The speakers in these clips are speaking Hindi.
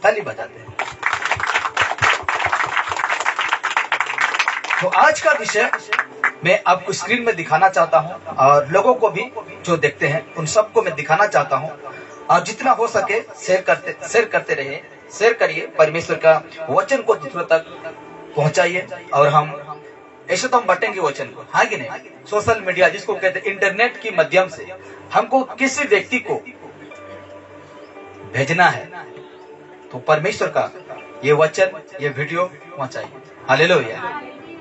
ताली बजाते हैं। तो आज का विषय मैं आपको स्क्रीन में दिखाना चाहता हूं और लोगों को भी जो देखते हैं उन सबको मैं दिखाना चाहता हूं। और जितना हो सके शेयर करते रहिए, शेयर करिए, परमेश्वर का वचन को दूसरों तक पहुंचाइए। और हम ऐसे तो हम बांटेंगे वचन को, हाँ कि नहीं। सोशल मीडिया जिसको कहते हैं, इंटरनेट के माध्यम से हमको किसी व्यक्ति को भेजना है तो परमेश्वर का ये वचन, ये वीडियो पहुंचाइए। हालेलुया।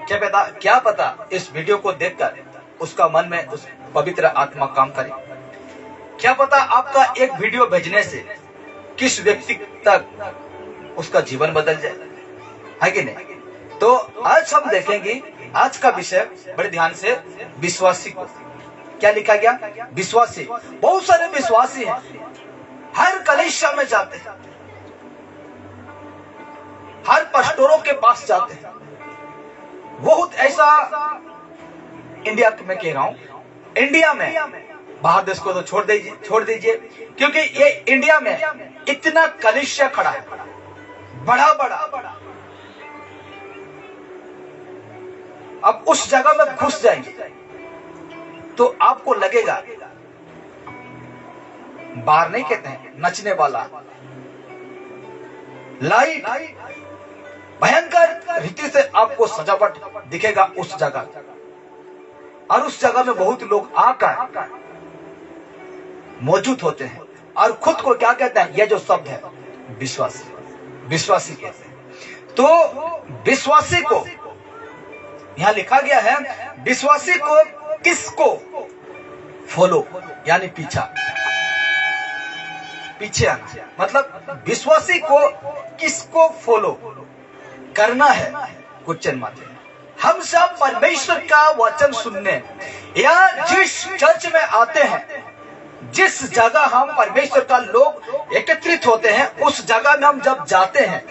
क्या पता इस वीडियो को देखकर उसका मन में उस पवित्र आत्मा काम करे। क्या पता आपका एक वीडियो भेजने से किस व्यक्ति तक उसका जीवन बदल जाए, है कि नहीं। तो आज हम देखेंगे, आज का विषय बड़े ध्यान से, विश्वासी को। क्या लिखा गया? विश्वासी। बहुत सारे विश्वासी हैं, हर कलीसिया में जाते हैं, हर पास्टरों के पास जाते हैं। बहुत ऐसा इंडिया में कह रहा हूं, इंडिया में, बाहर देश को तो छोड़ दीजिए, क्योंकि ये इंडिया में इतना कलीसिया खड़ा है, बड़ा बड़ा। अब उस जगह में घुस जाएंगे तो आपको लगेगा, बाहर नहीं कहते हैं, नचने वाला, लाइट, भयंकर रीति से आपको सजावट दिखेगा उस जगह। और उस जगह में बहुत लोग आकर मौजूद होते हैं और खुद को क्या कहते हैं? ये जो शब्द है विश्वासी, विश्वासी कहते हैं। तो विश्वासी को यहां लिखा गया है, विश्वासी को किसको फॉलो, यानी पीछे आना। मतलब विश्वासी को किसको फॉलो करना है? Question mark. हम सब परमेश्वर का वचन सुनने या जिस चर्च में आते हैं, जिस जगह हम परमेश्वर का लोग एकत्रित होते हैं, उस जगह में हम जब जाते हैं,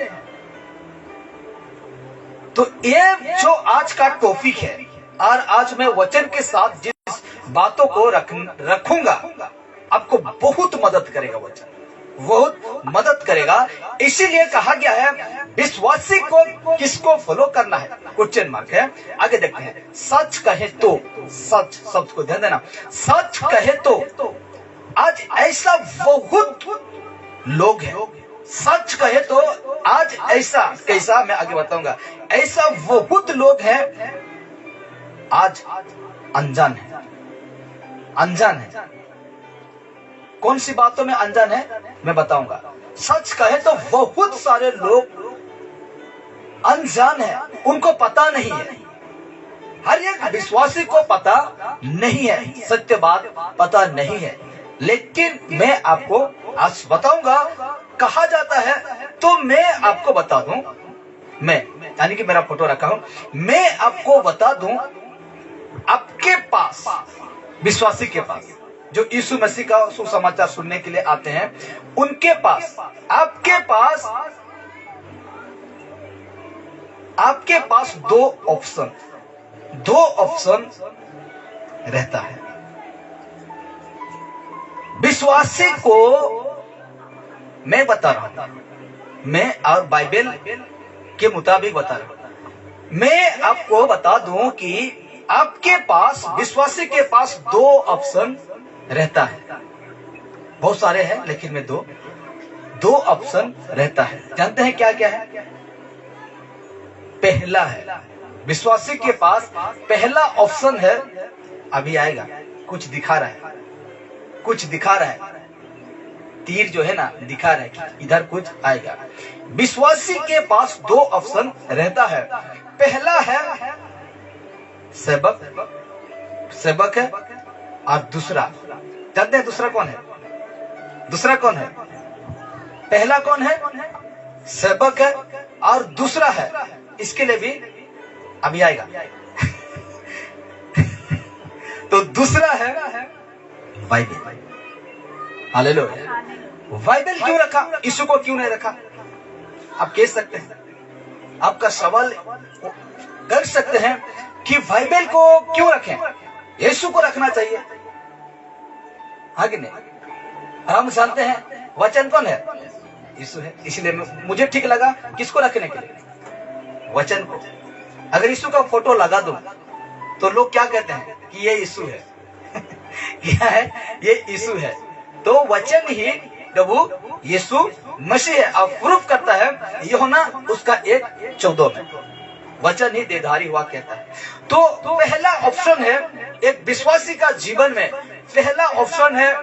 तो ये जो आज का टॉपिक है, और आज मैं वचन के साथ जिस बातों को रखूंगा, आपको बहुत मदद करेगा, वचन बहुत मदद करेगा। इसीलिए कहा गया है विश्वासी को किसको फॉलो करना है, क्वेश्चन मार्क है। आगे देखते हैं। सच कहे तो, सच शब्द को ध्यान देना, सच कहे तो आज ऐसा बहुत लोग हैं, सच कहे तो आज ऐसा कैसा, मैं आगे बताऊंगा, ऐसा बहुत लोग हैं आज अनजान है। कौन सी बातों में अनजान है मैं बताऊंगा। सच कहे तो बहुत सारे लोग अनजान है, उनको पता नहीं है। हर एक विश्वासी को पता नहीं है, सत्य बात पता नहीं है। लेकिन मैं आपको आज बताऊंगा, कहा जाता है तो मैं आपको बता दूं, मैं यानी कि मेरा फोटो रखा हूं, मैं आपको बता दूं, आपके पास, विश्वासी के पास, जो यीशु मसीह का सुसमाचार सुनने के लिए आते हैं, उनके पास, आपके पास दो ऑप्शन रहता है। विश्वासी को मैं बता रहा हूं, मैं और बाइबल के मुताबिक बता रहा हूं। मैं आपको बता दूं कि आपके पास, विश्वासी के पास दो ऑप्शन रहता है। बहुत सारे हैं, लेकिन मैं दो ऑप्शन रहता है। जानते हैं क्या क्या है? पहला है, विश्वासी के पास पहला ऑप्शन है, अभी आएगा, कुछ दिखा रहा है, तीर जो है ना दिखा रहा है कि इधर कुछ आएगा। विश्वासी के पास दो ऑप्शन रहता है। पहला है सेवक है, और दूसरा, जानते हैं दूसरा कौन है? पहला कौन है? सेवक है, और दूसरा है, इसके लिए भी अभी आएगा। तो दूसरा है बाइबल। हालेलुया। बाइबल क्यों रखा, यीशु को क्यों नहीं रखा? आप कह सकते हैं, आपका सवाल कर सकते हैं कि बाइबल को क्यों रखें, यीशु को रखना चाहिए, हाँ कि नहीं? हम जानते हैं वचन कौन है? यीशु है, इसलिए मुझे ठीक लगा किसको रखने के लिए, वचन को। अगर यीशु का फोटो लगा दूं तो लोग क्या कहते हैं कि ये यीशु है क्या है, ये यीशु है। तो वचन ही प्रभु यीशु मसीह है। अब प्रूफ करता है यूहन्ना उसका 1:14 में, वचन ही देहधारी हुआ कहता है। तो पहला ऑप्शन है एक विश्वासी का जीवन में, पहला ऑप्शन है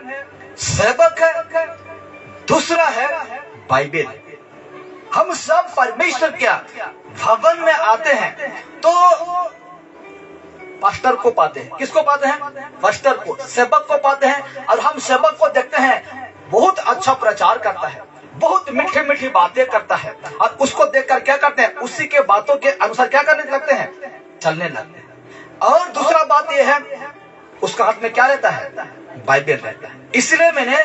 सेवक है, दूसरा है बाइबल। हम सब परमेश्वर क्या भवन में आते हैं तो पास्टर को पाते हैं। किसको पाते हैं? पास्टर को, सेवक को पाते हैं। और हम सेवक को देखते हैं बहुत अच्छा प्रचार करता है, बहुत मीठी मीठी बातें करता है, और उसको देखकर क्या करते हैं, उसी के बातों के अनुसार क्या करने लगते हैं, चलने लगते हैं। और दूसरा बात यह है उसका हाथ में क्या रहता है, बाइबल रहता है। इसलिए मैंने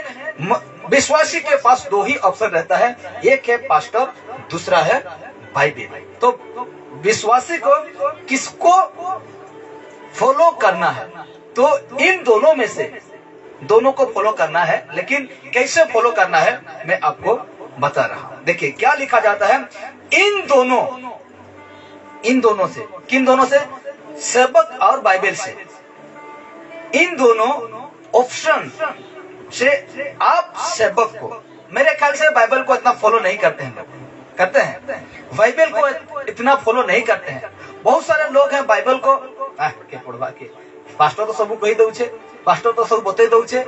विश्वासी के पास दो ही ऑप्शन रहता है, एक है पास्टर, दूसरा है बाइबल। तो विश्वासी को किसको फॉलो करना है, तो इन दोनों में से दोनों को फॉलो करना है। लेकिन कैसे फॉलो करना है मैं आपको बता रहा हूं। देखिए क्या लिखा जाता है, इन दोनों से, किन दोनों से, सेवक और बाइबल से, इन दोनों ऑप्शन से आप सेवक को, मेरे ख्याल से बाइबल को इतना फॉलो नहीं करते हैं लोग, करते हैं बाइबल को इतना फॉलो नहीं करते हैं। बहुत सारे लोग हैं बाइबल को के पढ़वा के, पास्टर तो सब कही दऊ छे, पास्टर तो सब बता दऊ छे,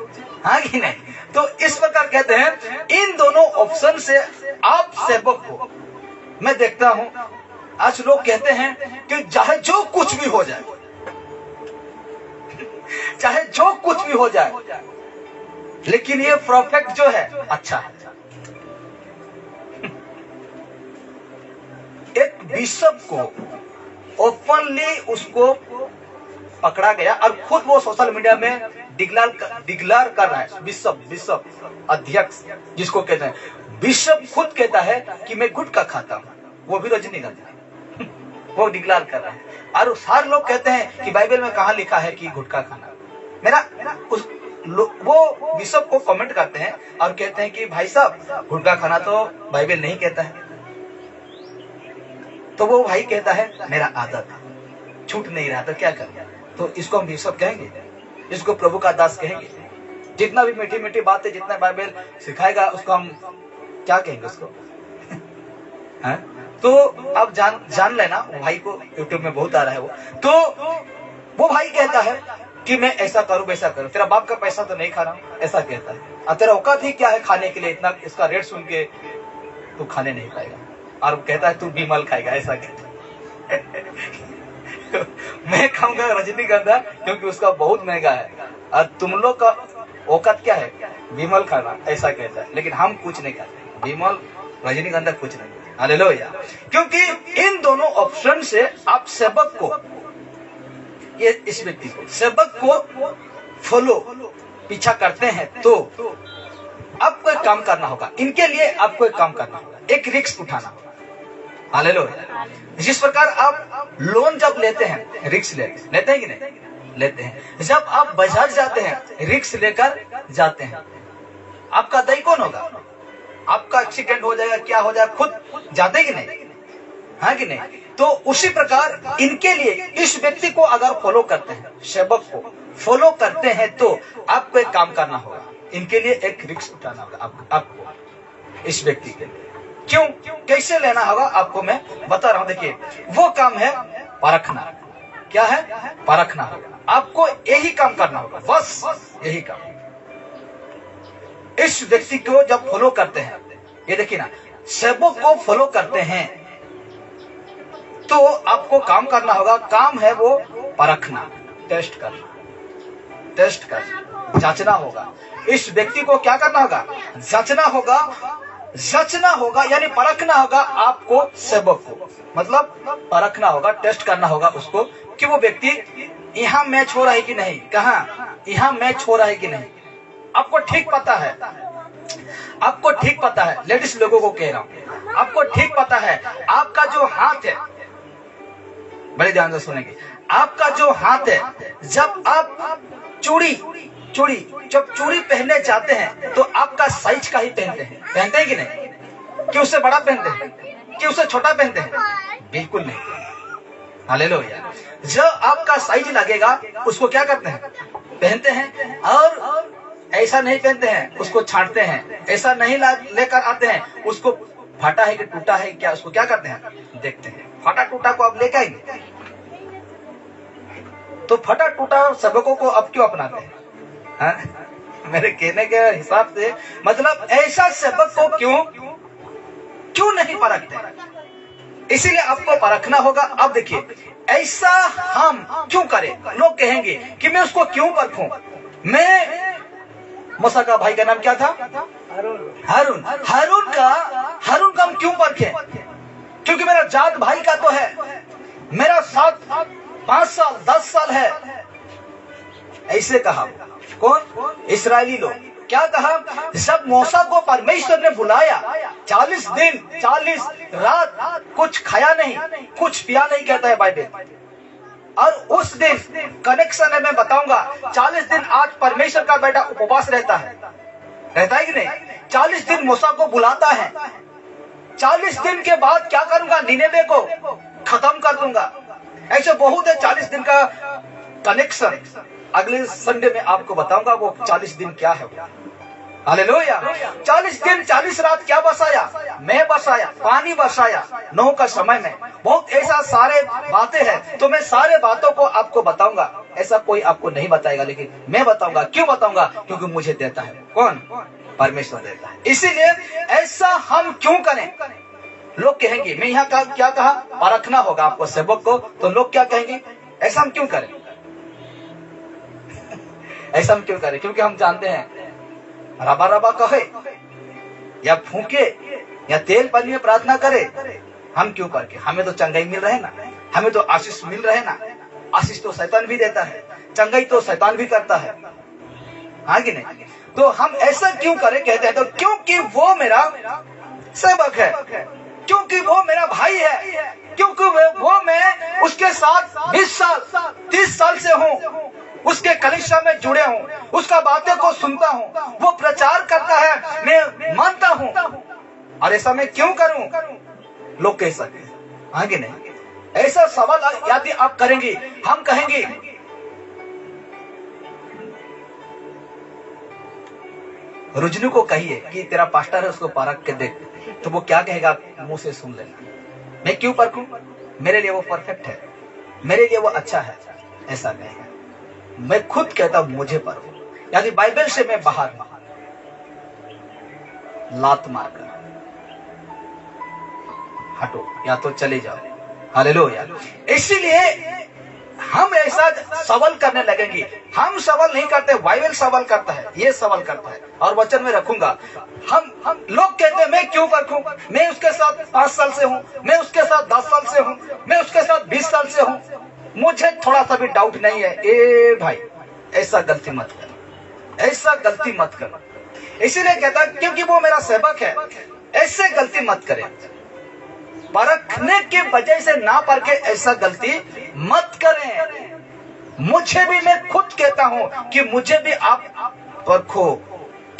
हाँ कि नहीं। तो इस प्रकार कहते हैं इन दोनों ऑप्शन से आप सेवक को। मैं देखता हूं आज लोग कहते हैं कि चाहे जो कुछ भी हो जाए, चाहे जो कुछ भी हो जाए, लेकिन ये परफेक्ट जो है अच्छा है। एक बिशप को ओपनली उसको पकड़ा गया और खुद वो सोशल मीडिया में डिक्लेयर कर रहा है, बिशप अध्यक्ष जिसको कहते हैं, बिशप खुद कहता है कि मैं गुटखा खाता हूं, वो भी रजनीगंधा वो डिक्लेयर कर रहा है। और सारे लोग कहते हैं कि बाइबल में कहां लिखा है कि गुटखा खाना। वो बिशप को कमेंट करते हैं और कहते हैं कि भाई साहब गुटखा खाना तो बाइबल नहीं कहता है। तो वो भाई कहता है मेरा आदत है, छूट नहीं रहा तो क्या करें। तो इसको हम बिशप कहेंगे, इसको प्रभु का दास कहेंगे। जितना भी मीठी मीठी बातें, जितना बाइबल सिखाएगा उसको हम क्या कहेंगे उसको है? तो अब जान लेना, वो भाई को यूट्यूब में बहुत आ रहा है तो वो भाई कहता है कि मैं ऐसा करूं वैसा करूं, तेरा बाप का पैसा तो नहीं खा रहा हूं, ऐसा कहता है। और तेरा औकात ही क्या है खाने के लिए, इतना इसका रेट सुन के तू खाने नहीं पाएगा। और कहता है तू विमल खाएगा, ऐसा कहता है मैं खाऊंगा रजनीगंधा क्योंकि उसका बहुत महंगा है, और तुम लोग का औकात क्या है, विमल खाना, ऐसा कहता है। लेकिन हम कुछ नहीं खाते, विमल रजनीगंधा कुछ नहीं। हालेलुया। क्योंकि इन दोनों ऑप्शन से आप सेवक को, ये इस व्यक्ति को, सेवक को फॉलो पीछा करते हैं तो आपको एक काम करना होगा, इनके लिए आपको एक काम करना होगा, एक रिस्क उठाना होगा। हालेलुया। जिस प्रकार आप लोन जब लेते हैं, रिस्क लेते हैं कि नहीं, लेते हैं। जब आप बाजार जाते हैं रिस्क लेकर जाते हैं, आपका दायी कौन होगा, आपका एक्सीडेंट हो जाएगा, क्या हो जाएगा, खुद जाते कि नहीं, हाँ कि नहीं। तो उसी प्रकार इनके लिए इस व्यक्ति को अगर फॉलो करते हैं, सेवक को फॉलो करते हैं तो आपको एक काम करना होगा, इनके लिए एक रिस्क उठाना होगा आपको, इस व्यक्ति के लिए। क्यों, कैसे लेना होगा आपको मैं बता रहा हूं। देखिए वो काम है परखना। क्या है, परखना होगा। आपको यही काम करना होगा, बस यही काम। इस व्यक्ति को जब फॉलो करते हैं, ये देखिए ना, सेवक को फॉलो करते हैं तो आपको काम करना होगा, काम है वो परखना, टेस्ट करना, जांचना होगा। इस व्यक्ति को क्या करना होगा, जांचना होगा यानी परखना होगा आपको, सेवक को मतलब परखना होगा, टेस्ट करना होगा उसको कि वो व्यक्ति यहाँ मैच हो रहा है कि नहीं, कहाँ यहाँ मैच हो रहा है कि नहीं। आपको ठीक पता है, आपको ठीक पता है, लेडीज लोगों को कह रहा हूं, आपको ठीक पता है आपका जो हाथ है, बड़े ध्यान से सुनेंगे, आपका जो हाथ है, जब आप चूड़ी जब चूड़ी पहनने जाते हैं तो आपका साइज का ही पहनते हैं कि नहीं, कि उससे बड़ा पहनते हैं, कि उससे छोटा पहनते हैं? बिल्कुल नहीं। हालेलुया। जो आपका साइज लगेगा उसको क्या करते हैं? पहनते हैं। और ऐसा नहीं पहनते हैं, उसको छांटते हैं। ऐसा नहीं लेकर आते हैं, उसको फटा है कि टूटा है क्या, उसको क्या करते हैं? देखते हैं। फटा टूटा को आप लेके आएंगे? तो फटा टूटा सबकों को अब क्यों अपनाते हैं? हाँ? मेरे कहने के हिसाब से मतलब ऐसा सबक को क्यों नहीं परखते? इसीलिए आपको परखना होगा। अब देखिए, ऐसा हम क्यों करें? लोग कहेंगे कि मैं उसको क्यों परखूं? मैं मूसा का भाई का नाम क्या था? हारून। हारून का हम क्यों परखें? क्योंकि मेरा जात भाई का तो है, मेरा साथ 5 साल 10 साल है। ऐसे कहा कौन? इस्राएली लोग। क्या कहा? जब मूसा को परमेश्वर ने बुलाया, 40 दिन 40 रात कुछ खाया नहीं, कुछ पिया नहीं, कहता है बाइबल। और उस दिन कनेक्शन है, मैं बताऊंगा। 40 दिन आज परमेश्वर का बेटा उपवास रहता है कि नहीं? 40 दिन मूसा को बुलाता है। 40 दिन के बाद क्या करूंगा? निनेवे को खत्म कर दूंगा। ऐसे बहुत है 40 दिन का कनेक्शन। अगले संडे में आपको बताऊंगा वो 40 दिन क्या है। हालेलुया। 40 दिन 40 रात क्या बसाया? मैं बसाया, पानी बसाया नूह का समय में। बहुत ऐसा सारे बातें हैं, तो मैं सारे बातों को आपको बताऊंगा। ऐसा कोई आपको नहीं बताएगा, लेकिन मैं बताऊंगा। क्यों बताऊंगा? क्योंकि मुझे देता है कौन? परमेश्वर देता है। इसीलिए ऐसा हम क्यों करें? लोग कहेंगे, मैं यहाँ का क्या कहा? परखना होगा आपको सेवक को। तो लोग क्या कहेंगे? ऐसा हम क्यों करें? ऐसा हम क्यों करें? क्योंकि हम जानते हैं रबा रबा कहे या फूके या तेल पानी में प्रार्थना करे, हम क्यों करके? हमें तो चंगाई मिल रहे ना, हमें तो आशीष मिल रहे ना। आशीष तो शैतान भी देता है, चंगाई तो शैतान भी करता है, हाँ कि नहीं? तो हम ऐसा क्यों करें? कहते हैं तो क्योंकि वो मेरा सेवक है, क्योंकि वो मेरा भाई है, क्योंकि वो मैं उसके साथ 20 साल 30 साल से हूँ, उसके कलीसिया में जुड़े हूँ, उसका बातें को सुनता हूँ, वो प्रचार करता है, मैं मानता हूँ। और ऐसा मैं क्यों करूं? लोग कह सकते हैं, आगे नहीं। ऐसा सवाल यदि आप करेंगे, हम कहेंगे रुजनू को कहिए कि तेरा पास्टर है, उसको परख के देख। तो वो क्या कहेगा? मुंह से सुन लेना। मैं क्यों परखूं? मेरे लिए वो परफेक्ट है, मेरे लिए वो अच्छा है, ऐसा कहेगा। मैं खुद कहता हूं मुझे परखो। यदि बाइबल से मैं बाहर लात मारकर हटो या तो चले जाओ। हालेलुया। इसीलिए हम ऐसा सवाल करने लगेंगे। हम सवाल नहीं करते, बाइबल सवाल करता है, ये सवाल करता है और वचन में रखूंगा। हम लोग कहते हैं मैं क्यों परखूं? मैं उसके साथ 5 साल से हूं, मैं उसके साथ 10 साल से हूं, मैं उसके साथ 20 साल से हूं, मुझे थोड़ा सा भी डाउट नहीं है। ए भाई, ऐसा गलती मत कर, ऐसा गलती मत कर। इसीलिए कहता क्योंकि वो मेरा सेवक है, ऐसे गलती मत करे। परखने की वजह से ना परखे, ऐसा गलती मत करें। मुझे भी, मैं खुद कहता हूं कि मुझे भी आप परखो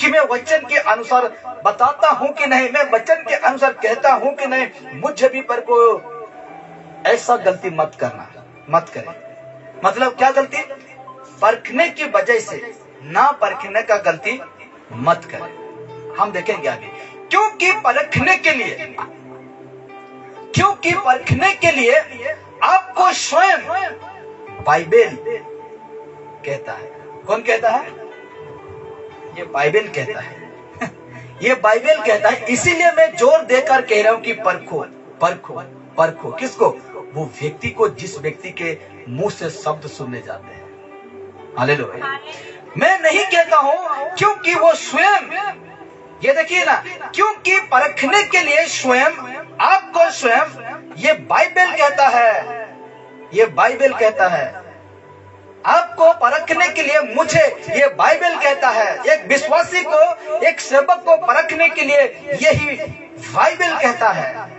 कि मैं वचन के अनुसार बताता हूं कि नहीं, मैं वचन के अनुसार कहता हूं कि नहीं, मुझे भी परखो। ऐसा गलती मत करना, मत करें। मतलब क्या गलती? परखने की वजह से ना परखने का गलती मत करें। हम देखेंगे आगे। क्योंकि परखने के लिए आपको स्वयं बाइबल कहता है। कौन कहता है? ये बाइबल कहता है। ये बाइबल कहता है। इसीलिए मैं जोर देकर कह रहा हूं कि परखो, परखो, परखो। किसको? वो व्यक्ति को जिस व्यक्ति के मुंह से शब्द सुनने जाते हैं। हालेलुया। मैं नहीं कहता हूं क्योंकि वो स्वयं, ये देखिए ना, क्योंकि परखने के लिए स्वयं, आपको स्वयं ये बाइबल कहता है, ये बाइबल कहता है। आपको परखने के लिए मुझे ये बाइबल कहता है। एक विश्वासी को, एक सेवक को परखने के लिए यही बाइबल कहता है।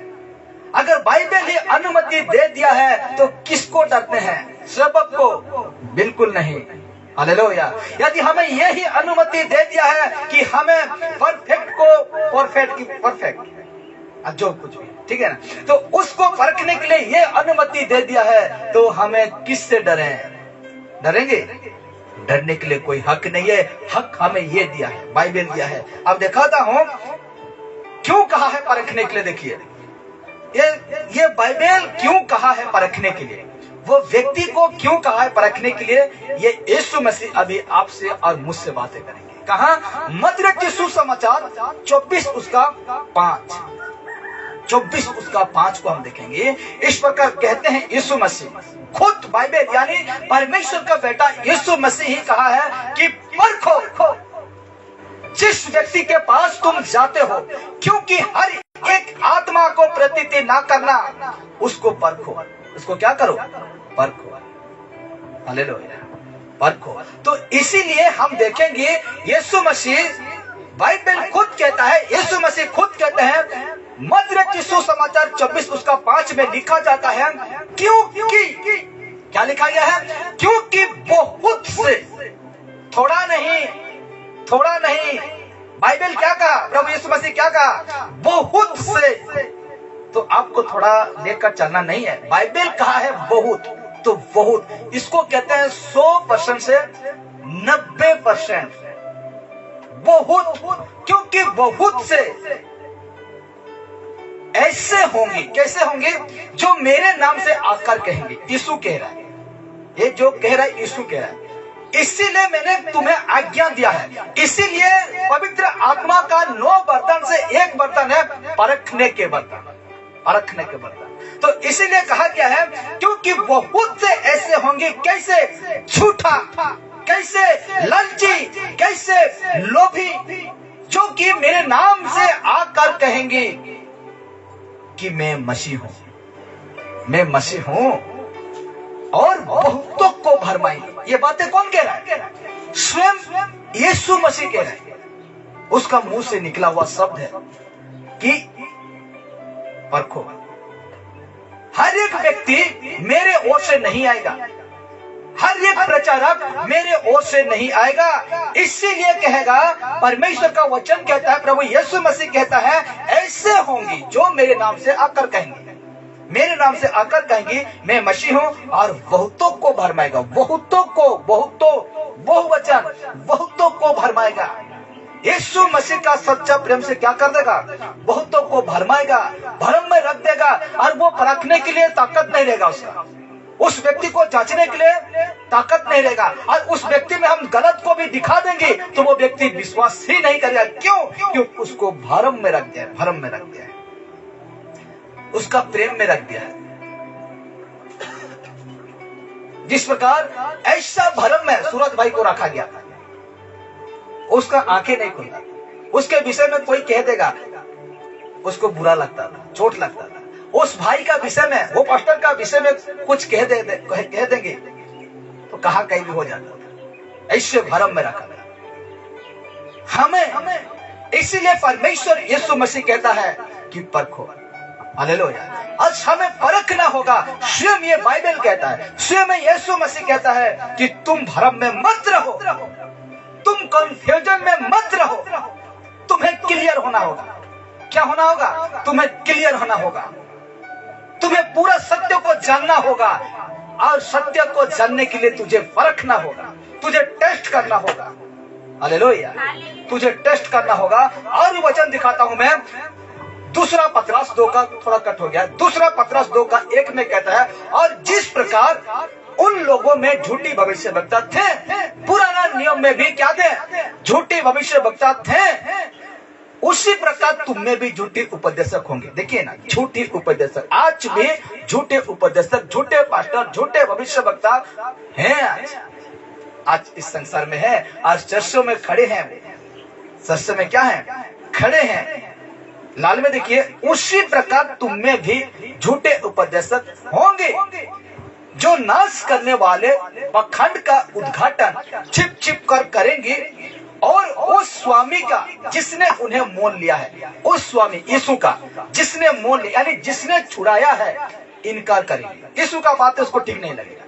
अगर बाइबल ही अनुमति दे दिया है तो किसको डरते हैं? सेवक को? बिल्कुल नहीं। हालेलुया। यदि हमें यही अनुमति दे दिया है कि हमें परफेक्ट को परफेक्ट, जो कुछ भी, ठीक है ना। तो उसको परखने के लिए ये अनुमति दे दिया है, तो हमें किससे डरेंगे? डरने के लिए कोई हक नहीं है। हक हमें ये दिया है, बाइबल दिया है। अब दिखाता हूं क्यों कहा है परखने के लिए। देखिए ये बाइबल क्यों कहा है परखने के लिए, वो व्यक्ति को क्यों कहा है परखने के लिए, ये यीशु मसीह अभी आपसे और मुझसे बातें करेंगे। कहा? मत्ती रचित सुसमाचार 24 उसका 5, 24 उसका 5 को हम देखेंगे। इस प्रकार कहते हैं यीशु मसीह, खुद बाइबल यानी परमेश्वर का बेटा यीशु मसीह ही कहा है कि परखो जिस व्यक्ति के पास तुम जाते हो, क्योंकि हर एक आत्मा को प्रतीति ना करना, उसको परखो। उसको क्या करो? परखो। हालेलुया, परखो। तो इसीलिए हम देखेंगे यीशु मसीह, बाइबल खुद कहता है, यीशु मसीह खुद कहते हैं, मत्ती रचित सुसमाचार 24 उसका 5 में लिखा जाता है, क्योंकि क्या लिखा गया है? क्योंकि बहुत से, थोड़ा नहीं। बाइबल क्या कहा? प्रभु यीशु मसीह क्या कहा? बहुत से। तो आपको थोड़ा लेकर चलना नहीं है। बाइबल कहा है बहुत, तो बहुत, इसको कहते हैं 100% से 90%। बहुत, क्योंकि बहुत से ऐसे होंगे, कैसे होंगे? जो मेरे नाम से आकर कहेंगे। यीशु कह रहा है, ये जो कह रहा है यीशु कह रहा है, इसीलिए मैंने तुम्हें आज्ञा दिया है। इसीलिए पवित्र आत्मा का 9 बर्तन से एक बर्तन है परखने के बर्तन। तो इसीलिए कहा गया है, क्योंकि बहुत से ऐसे होंगे, कैसे? झूठा, कैसे? लालची, कैसे? लोभी, जो कि मेरे नाम से आकर कहेंगे कि मैं मसीह हूं और बहुतों को भरमाएंगे। ये बातें कौन कह रहा है? स्वयं यीशु मसीह कह रहे हैं। उसका मुंह से निकला हुआ शब्द है कि परखो। हर एक व्यक्ति मेरे ओर से नहीं आएगा, हर एक प्रचारक मेरे ओर से नहीं आएगा। इसीलिए कहेगा, परमेश्वर का वचन कहता है, प्रभु यीशु मसीह कहता है, ऐसे होंगे जो मेरे नाम से आकर कहेंगे, मैं मसीह हूं और बहुतों को भरमाएगा। बहुवचन, बहुतों को भरमाएगा। यीशु मसीह का सच्चा प्रेम से क्या कर देगा? बहुतों को भरमाएगा, भरम में रख देगा। और वो परखने के लिए ताकत नहीं रहेगा उसका, उस व्यक्ति को जांचने के लिए ताकत नहीं रहेगा। और उस व्यक्ति में हम गलत को भी दिखा देंगे तो वो व्यक्ति विश्वास ही नहीं करेगा। क्यों? उसको भरम में रख दिया है, उसका प्रेम में रख दिया है। जिस प्रकार ऐसा भरम में सूरज भाई को रखा गया था, उसका आंखें नहीं खुलता, उसके विषय में कोई कह देगा, उसको बुरा लगता था, चोट लगता था। उस भाई का विषय में, वो पास्टर का विषय में कुछ कह देंगे तो कहा कहीं भी हो जाता था। ऐसे भरम में रखा था हमें। इसीलिए परमेश्वर यीशु मसीह कहता है कि परखो। हालेलुया। आज हमें परखना होगा। स्वयं ये बाइबल कहता है, स्वयं यीशु मसीह कहता है कि तुम भरम में मत रहो, तुम कंफ्यूजन में मत रहो, तुम्हें क्लियर होना होगा। क्या होना होगा? तुम्हें क्लियर होना होगा, तुम्हें पूरा सत्य को जानना होगा। और सत्य को जानने के लिए तुझे परखना होगा, तुझे टेस्ट करना होगा। हालेलुया, तुझे टेस्ट करना होगा। और वचन दिखाता हूं मैं, दूसरा पतरस 2 का थोड़ा कट हो गया, दूसरा पतरस 2 का 1 में कहता है, और जिस प्रकार उन लोगों में झूठी भविष्यवक्ता थे, पुराना नियम में भी क्या थे? झूठी भविष्यवक्ता थे, उसी प्रकार तुम में भी झूठे उपदेशक होंगे। देखिए ना, झूठे उपदेशक, आज भी झूठे उपदेशक, झूठे पास्टर, झूठे भविष्यवक्ता हैं। आज इस संसार में है। आज चर्चों में खड़े हैं, चर्च में क्या है? खड़े हैं। लाल में देखिए, उसी प्रकार तुम में भी झूठे उपदेशक होंगे, जो नाश करने वाले पाखंड का उद्घाटन छिप कर करेंगे, और उस स्वामी का जिसने उन्हें मोल लिया है, उस स्वामी यीशु का जिसने मोल लिया, यानी जिसने छुड़ाया है, इनकार करेंगे। यीशु का बातें उसको ठीक नहीं लगेगा,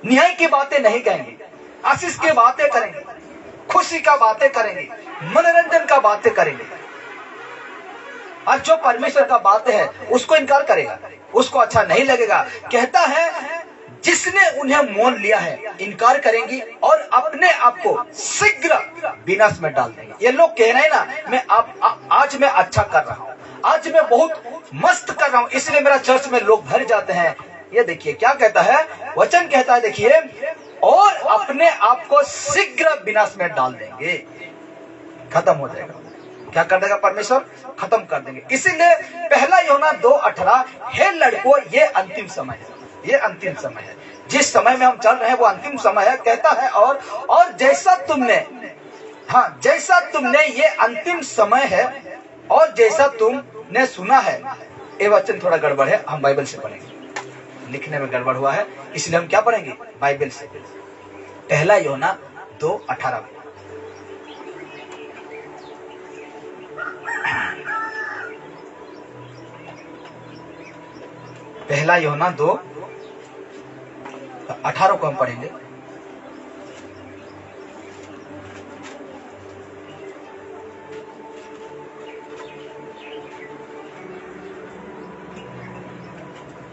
न्याय की बातें नहीं कहेंगे, आशीष की बातें करेंगे, खुशी का बातें करेंगे, मनोरंजन का बातें करेंगे। और जो परमेश्वर का बात है उसको इनकार करेगा, उसको अच्छा नहीं लगेगा। कहता है जिसने उन्हें मोल लिया है इनकार करेंगी और अपने आप को शीघ्र विनाश में डाल देंगे। ये लोग कह रहे हैं ना, आज मैं अच्छा कर रहा हूँ, आज मैं बहुत मस्त कर रहा हूँ, इसलिए मेरा चर्च में लोग भर जाते हैं। ये देखिए क्या कहता है वचन, कहता है देखिए, और अपने आप को शीघ्र विनाश में डाल देंगे, खत्म हो जाएगा। क्या कर देगा परमेश्वर? खत्म कर देंगे। इसीलिए पहला यूहन्ना 2:18, हे लड़कों ये अंतिम समय है, ये अंतिम समय है, जिस समय में हम चल रहे हैं वो अंतिम समय है। कहता है और जैसा तुमने ये अंतिम समय है और जैसा तुमने सुना है। ये वचन थोड़ा गड़बड़ है, हम बाइबल से पढ़ेंगे, लिखने में गड़बड़ हुआ है, इसलिए हम क्या पढ़ेंगे? बाइबल से। पहला यूहन्ना 2:18, पहला यूहन्ना 2:18 को हम पढ़ेंगे।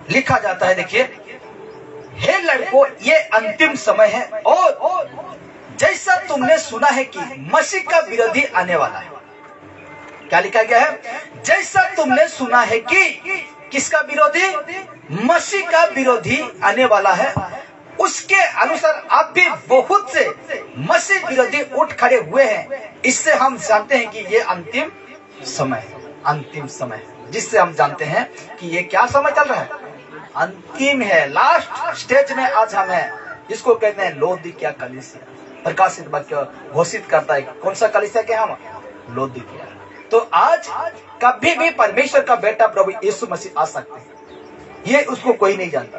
लिखा जाता है देखिए, हे लड़कों ये अंतिम समय है और जैसा तुमने सुना है कि मसीह का विरोधी आने वाला है। क्या लिखा गया है? जैसा तुमने सुना है कि किसका विरोधी? मसीह का विरोधी आने वाला है, उसके अनुसार आप भी बहुत से मसीह विरोधी उठ खड़े हुए हैं। इससे हम जानते हैं कि ये अंतिम समय है, अंतिम समय है, जिससे हम जानते हैं कि ये क्या समय चल रहा है? अंतिम है, लास्ट स्टेज में आज हम हैं, जिसको कहते हैं लौदीकिया कलीसिया। प्रकाशित वाक्य घोषित करता है कौन सा कलीसिया के? हम लौदीकिया। तो आज कभी भी परमेश्वर का बेटा प्रभु यीशु मसीह आ सकते हैं, ये उसको कोई नहीं जानता।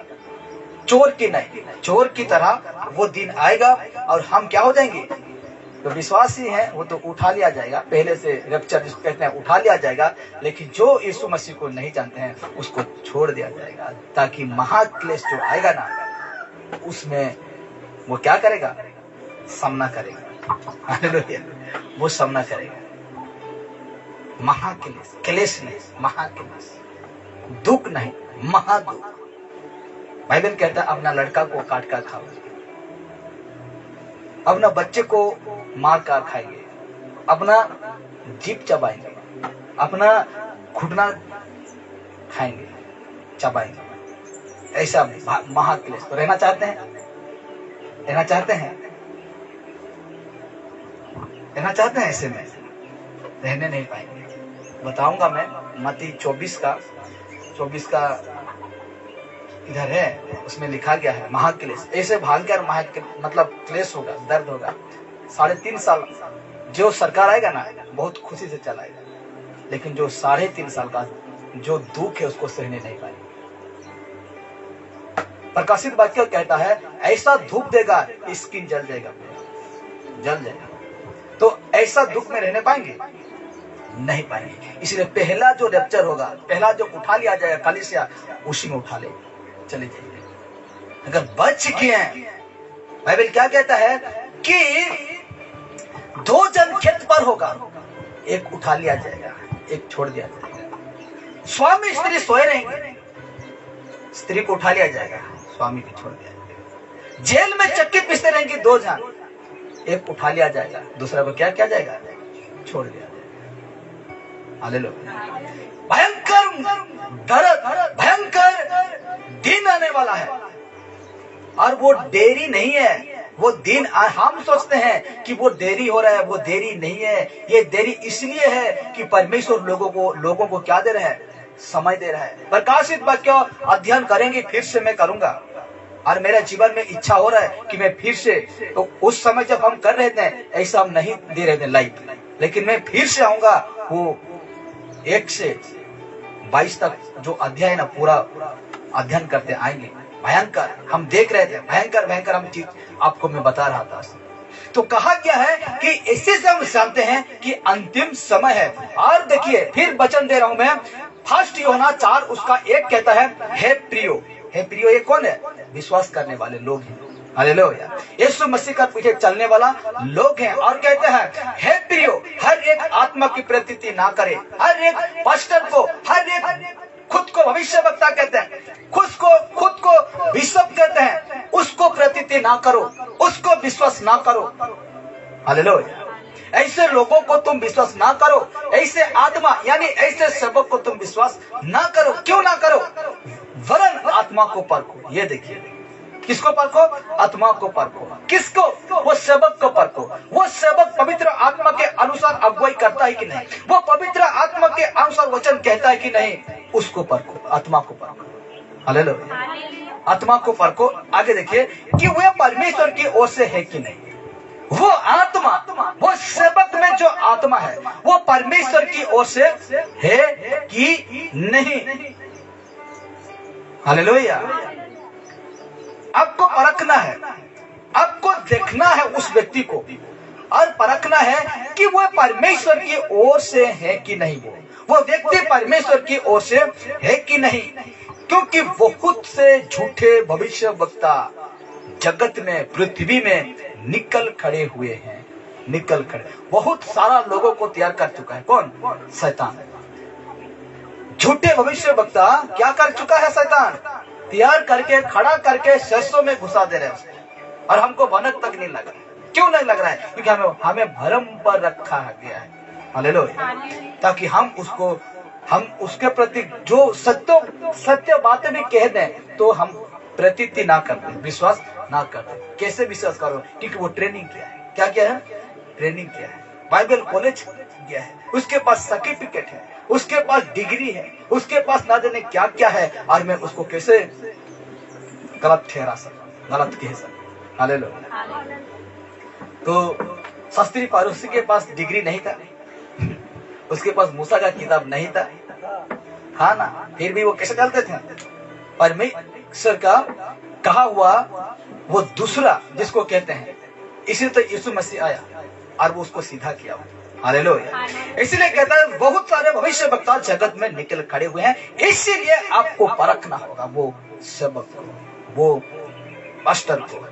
चोर की नहीं, चोर की तरह वो दिन आएगा और हम क्या हो जाएंगे? तो विश्वासी हैं वो तो उठा लिया जाएगा, पहले से रैप्चर जिसको कहते हैं उठा लिया जाएगा। लेकिन जो यीशु मसीह को नहीं जानते हैं उसको छोड़ दिया जाएगा, ताकि महाक्लेश जो आएगा ना उसमें वो क्या करेगा? सामना करेगा। हालेलुया, वो सामना करेगा। महाक्लेश, क्लेश नहीं, महाक्लेश, दुख नहीं, महादुख। बाइबल कहता है अपना लड़का को काट कर खाओ, अपना बच्चे को मार कर खाएंगे, अपना जीभ चबाएंगे, अपना घुटना खाएंगे, चबाएंगे। ऐसा महाक्लेश। तो रहना चाहते हैं? रहना चाहते हैं? रहना चाहते हैं? ऐसे में रहने नहीं पाएंगे। बताऊंगा मैं, मत्ती 24 का इधर है, उसमें लिखा गया है महाक्लेश। ऐसे भाग्य मतलब क्लेश होगा, दर्द होगा। 3.5 साल जो सरकार आएगा ना बहुत खुशी से चलाएगा, लेकिन जो 3.5 साल का जो दुख है उसको सहने नहीं पाएगा। प्रकाशित वाक्य कहता है ऐसा धूप देगा स्किन जल जाएगा, जल जाएगा। तो ऐसा दुख में रहने पाएंगे? नहीं पाएंगे। इसलिए पहला जो रैप्चर होगा, पहला जो उठा लिया जाएगा कलीसिया, उसी में उठा ले चले जाइए। अगर बच गए हैं, बाइबल क्या कहता है कि 2 जन खेत पर होगा, एक उठा लिया जाएगा, एक छोड़ दिया जाएगा। स्वामी स्त्री सोए रहेंगे, स्त्री को उठा लिया जाएगा, स्वामी को छोड़ दिया जाएगा। जेल में चक्की पीसते रहेंगे 2 जन, एक उठा लिया जाएगा, दूसरा को क्या किया जाएगा? छोड़ दिया जाएगा। हालेलुया। भयंकर दर्द, भयंकर दिन आने वाला है, और वो देरी नहीं है। वो दिन हम सोचते हैं कि वो देरी हो रहा है, वो देरी नहीं है। ये देरी इसलिए है कि परमेश्वर लोगों को क्या दे रहा है? समय दे रहा है। प्रकाशित वाक्य अध्ययन करेंगे, फिर से मैं करूंगा, और मेरे जीवन में इच्छा हो रहा है कि मैं फिर से, तो उस समय जब हम कर रहे थे ऐसा हम नहीं दे रहे थे लाइव, लेकिन मैं फिर से आऊंगा। वो 1 से 22 तक जो अध्याय ना पूरा अध्ययन करते आएंगे। भयंकर हम देख रहे थे, भयंकर हम चीज आपको मैं बता रहा था। तो कहा गया है कि इसी से हम जानते हैं कि अंतिम समय है। और देखिए फिर वचन दे रहा हूं मैं, 1 यूहन्ना 4 उसका 1 कहता है, हे प्रियो। हे प्रियो ये कौन है? विश्वास करने वाले लोग हैं। हालेलुया। यीशु मसीह का पीछे चलने वाला लोग हैं और कहते हैं, हे प्रियो, हर एक आत्मा की प्रतीति ना करे। हर एक पास्टर को, हर एक खुद को भविष्यवक्ता कहते हैं, खुद को बिशप कहते हैं, उसको प्रतीति ना करो, उसको विश्वास ना करो। हालेलुया। ऐसे लोगों को तुम विश्वास ना करो, ऐसे आत्मा यानी ऐसे सेवक को तुम विश्वास ना करो। क्यों ना करो? वरन आत्मा को परखो। ये देखिए, किसको परखो? आत्मा को परखो। किसको? वो सेवक को परखो। वो सेवक पवित्र आत्मा के अनुसार अगुवाई करता है कि नहीं, वो पवित्र आत्मा के अनुसार वचन कहता है कि नहीं, उसको परखो, आत्मा को परखो। हालेलुया। आत्मा को परखो। आगे देखिए कि वह परमेश्वर की ओर से है कि नहीं। वो आत्मा, वो सेवक में जो आत्मा है, वो परमेश्वर की ओर से है कि नहीं। हालेलुया। आपको परखना है, आपको देखना है उस व्यक्ति को और परखना है कि वो परमेश्वर की ओर से है कि नहीं, वो व्यक्ति परमेश्वर की ओर से है कि नहीं। क्योंकि बहुत से झूठे भविष्यवक्ता जगत में, पृथ्वी में निकल खड़े हुए हैं। निकल खड़े, बहुत सारा लोगों को तैयार कर चुका है। कौन? शैतान। झूठे भविष्यवक्ता क्या कर चुका है? शैतान तैयार करके, खड़ा करके सरसों में घुसा दे रहे हैं उसको। और हमको भनक तक नहीं लग रहा है। क्यों नहीं लग रहा है? क्योंकि हमें भ्रम पर रखा गया है। हालेलुया। ताकि हम उसके प्रति जो सत्य बातें भी कह दें तो हम प्रतीति ना करते, विश्वास ना करते। कैसे विश्वास करो? क्योंकि वो ट्रेनिंग किया है। क्या किया है? ट्रेनिंग किया है, बाइबल कॉलेज गया है, उसके पास सर्टिफिकेट है, उसके पास डिग्री है, उसके पास ना जाने क्या क्या है, और मैं उसको कैसे गलत ठहरा सकता, गलत कह सकता। हालेलुया। तो शास्त्री फारूसी के पास डिग्री नहीं था, उसके पास मूसा का किताब नहीं था, हाँ ना, फिर भी वो कैसे चलते थे? परमेश्वर का कहा हुआ वो दूसरा जिसको कहते हैं, इसी तो यीशु मसीह आया और वो उसको सीधा किया। हालेलुया। इसलिए कहता है बहुत सारे भविष्यवक्ता जगत में निकल खड़े हुए हैं, इसीलिए आपको परखना होगा वो सेवक को, वो पास्टर को।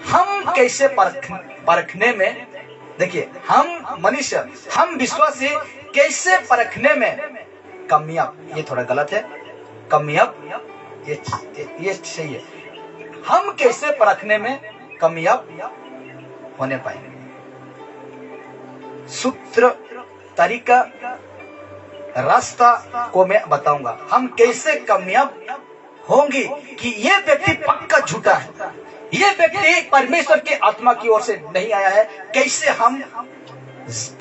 हम कैसे परखने में, देखिए, हम मनुष्य, हम विश्वासी कैसे परखने में कामयाब, ये थोड़ा गलत है, कामयाब ये सही है। हम कैसे परखने में कामयाब होने पाएंगे? सूत्र, तरीका, रास्ता को मैं बताऊंगा। हम कैसे कामयाब होंगे कि ये व्यक्ति पक्का झूठा है, ये व्यक्ति परमेश्वर के आत्मा की ओर से नहीं आया है। कैसे हम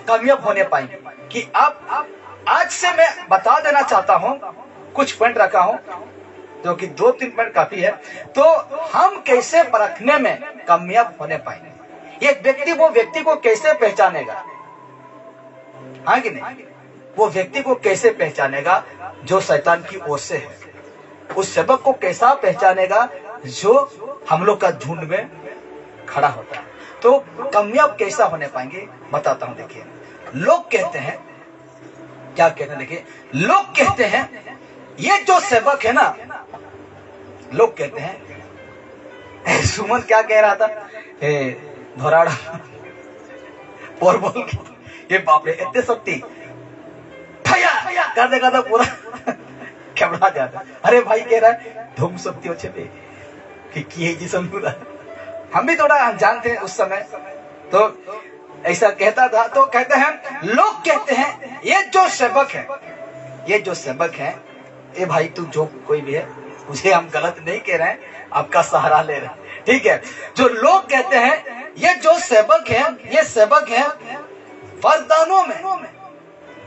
कामयाब होने पाएंगे? कि आप आज से मैं बता देना चाहता हूं, कुछ पॉइंट रखा हूं जो कि 2-3 पॉइंट काफी है। तो हम कैसे परखने में कामयाब होने पाएंगे? एक व्यक्ति वो व्यक्ति को कैसे पहचानेगा? हाँ कि नहीं? वो व्यक्ति को कैसे पहचानेगा जो शैतान की ओर से है? उस सेवक को कैसा पहचानेगा जो हम लोग का झुंड में खड़ा होता है? तो कामयाब कैसा होने पाएंगे बताता हूं। देखिए, लोग कहते हैं, क्या कहते हैं? देखिए, लोग कहते हैं ये जो सेवक है ना, लोग कहते हैं, सुमन क्या कह रहा था? धोराड़ा और बोल के, ये बाप रे, इतने शक्ति कर देगा तो पूरा घबरा जाता। अरे भाई कह रहा है धूम शक्ति अच्छे पे कि जी समझूरा। हम भी थोड़ा अनजान थे उस समय, तो ऐसा कहता था। तो कहते हैं, लोग कहते हैं ये जो सेवक है, ये जो सेवक है, ए भाई तू जो कोई भी है, मुझे हम गलत नहीं कह रहे हैं, आपका सहारा ले रहे हैं, ठीक है। जो लोग कहते हैं ये जो सेवक है, ये सेवक है वरदानों में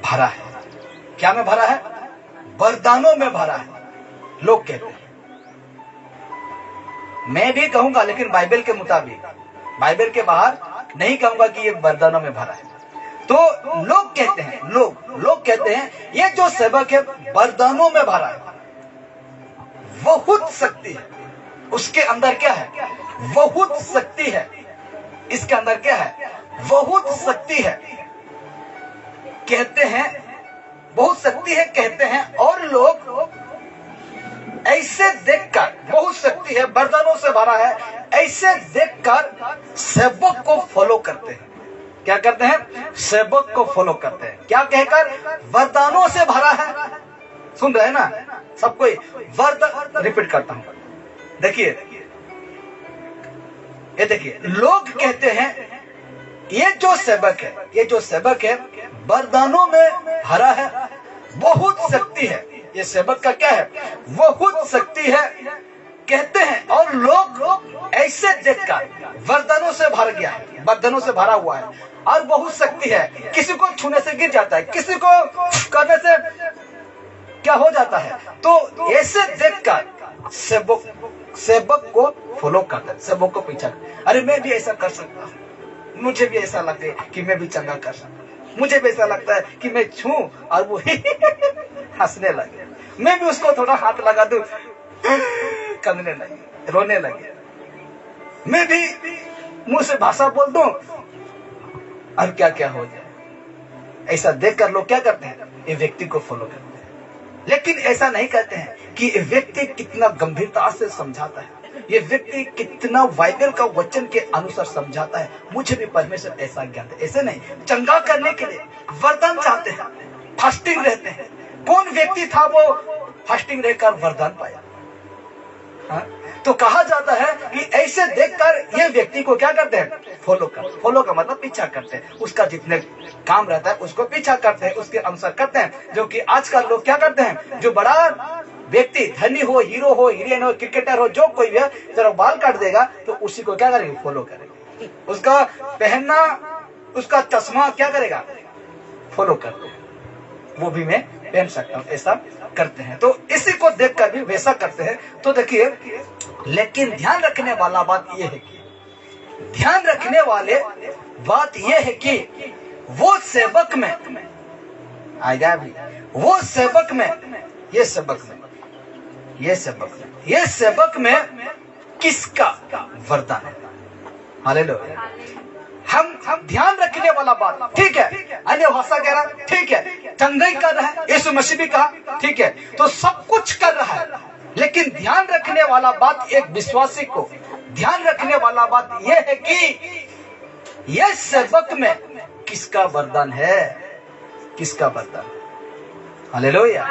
भरा है। क्या में भरा है? वरदानों में भरा है, लोग कहते हैं। मैं भी कहूंगा, लेकिन बाइबल के मुताबिक, बाइबल के बाहर नहीं कहूंगा कि ये वरदानों में भरा है। तो लोग कहते हैं, लोग कहते हैं ये जो सेवक है वरदानों में भरा है, बहुत शक्ति है उसके अंदर। क्या है? बहुत शक्ति है इसके अंदर। क्या है? बहुत शक्ति है कहते हैं, बहुत शक्ति है कहते हैं। और लोग ऐसे देखकर बहुत शक्ति है, वरदानों से भरा है, ऐसे देखकर सेवक को फॉलो करते हैं। क्या करते हैं? सेवक को फॉलो करते हैं। क्या कहकर? वरदानों से भरा है। सुन रहे हैं ना सब कोई? वरदान, रिपीट करता हूं, देखिए, ये देखिए, लोग कहते हैं ये जो सेवक है, ये जो सेवक है वरदानों में भरा है, बहुत शक्ति है। ये सेवक का क्या है? बहुत शक्ति है कहते हैं। और लोग ऐसे देखकर वरदानों से भर गया है, वरदानों से भरा हुआ है और बहुत शक्ति है, किसी को छूने से गिर जाता है, किसी को करने से क्या हो जाता है। तो ऐसे देखकर सेवक को फॉलो करता है, सेवक को पीछा। अरे मैं भी ऐसा कर सकता हूँ, मुझे भी ऐसा लगता है कि मैं भी चंगा कर सकता हूँ, मुझे भी ऐसा लगता है कि मैं छूं और वो हंसने लगे, मैं भी उसको थोड़ा हाथ लगा दूं, कंदने लगे, रोने लगे, मैं भी मुंह से भाषा बोल दूं और क्या क्या हो जाए। ऐसा देखकर लोग क्या करते हैं? ये व्यक्ति को फॉलो करते हैं। लेकिन ऐसा नहीं कहते हैं कि ये व्यक्ति कितना गंभीरता से समझाता है, ये व्यक्ति कितना बाइबल का वचन के अनुसार समझाता है, मुझे भी परमेश्वर ऐसा ज्ञान है। ऐसे नहीं, चंगा करने के लिए वरदान चाहते हैं, फास्टिंग रहते हैं। कौन व्यक्ति था वो फास्टिंग रहकर वरदान पाया? हाँ? तो कहा जाता है कि ऐसे देखकर ये व्यक्ति को क्या करते हैं? फॉलो कर। फॉलो का मतलब पीछा करते हैं, उसका जितने काम रहता है उसको पीछा करते हैं, उसके अनुसार करते हैं। जो कि आजकल लोग क्या करते हैं? जो बड़ा व्यक्ति, धनी हो, हीरो हो, हीरोइन हो, क्रिकेटर हो, जो कोई भी है, जरा बाल काट देगा तो उसी को क्या करेंगे? फॉलो करेंगे। उसका पहनना, उसका चश्मा क्या करेगा? फॉलो करते हैं, वो भी मैं पहन सकता हूँ, ऐसा करते हैं। तो इसी को देखकर भी वैसा करते हैं। तो देखिए, लेकिन ध्यान रखने वाला बात यह है कि ध्यान रखने वाले बात यह है कि वो सेवक में आएगा भी, वो सेवक में, ये सेवक में, ये सेवक में, ये सेवक में किसका वरदान है? हालेलुया। हम ध्यान रखने वाला बात, ठीक है, अन्य भाषा कह रहा है, ठीक है, चंगाई कर रहा है, यीशु मसीह भी कहा, ठीक है, तो सब कुछ कर रहा है। लेकिन ध्यान रखने वाला बात, एक विश्वासी को ध्यान रखने वाला बात यह है कि यह सेवक में किसका वरदान है? किसका वरदान? हालेलुया।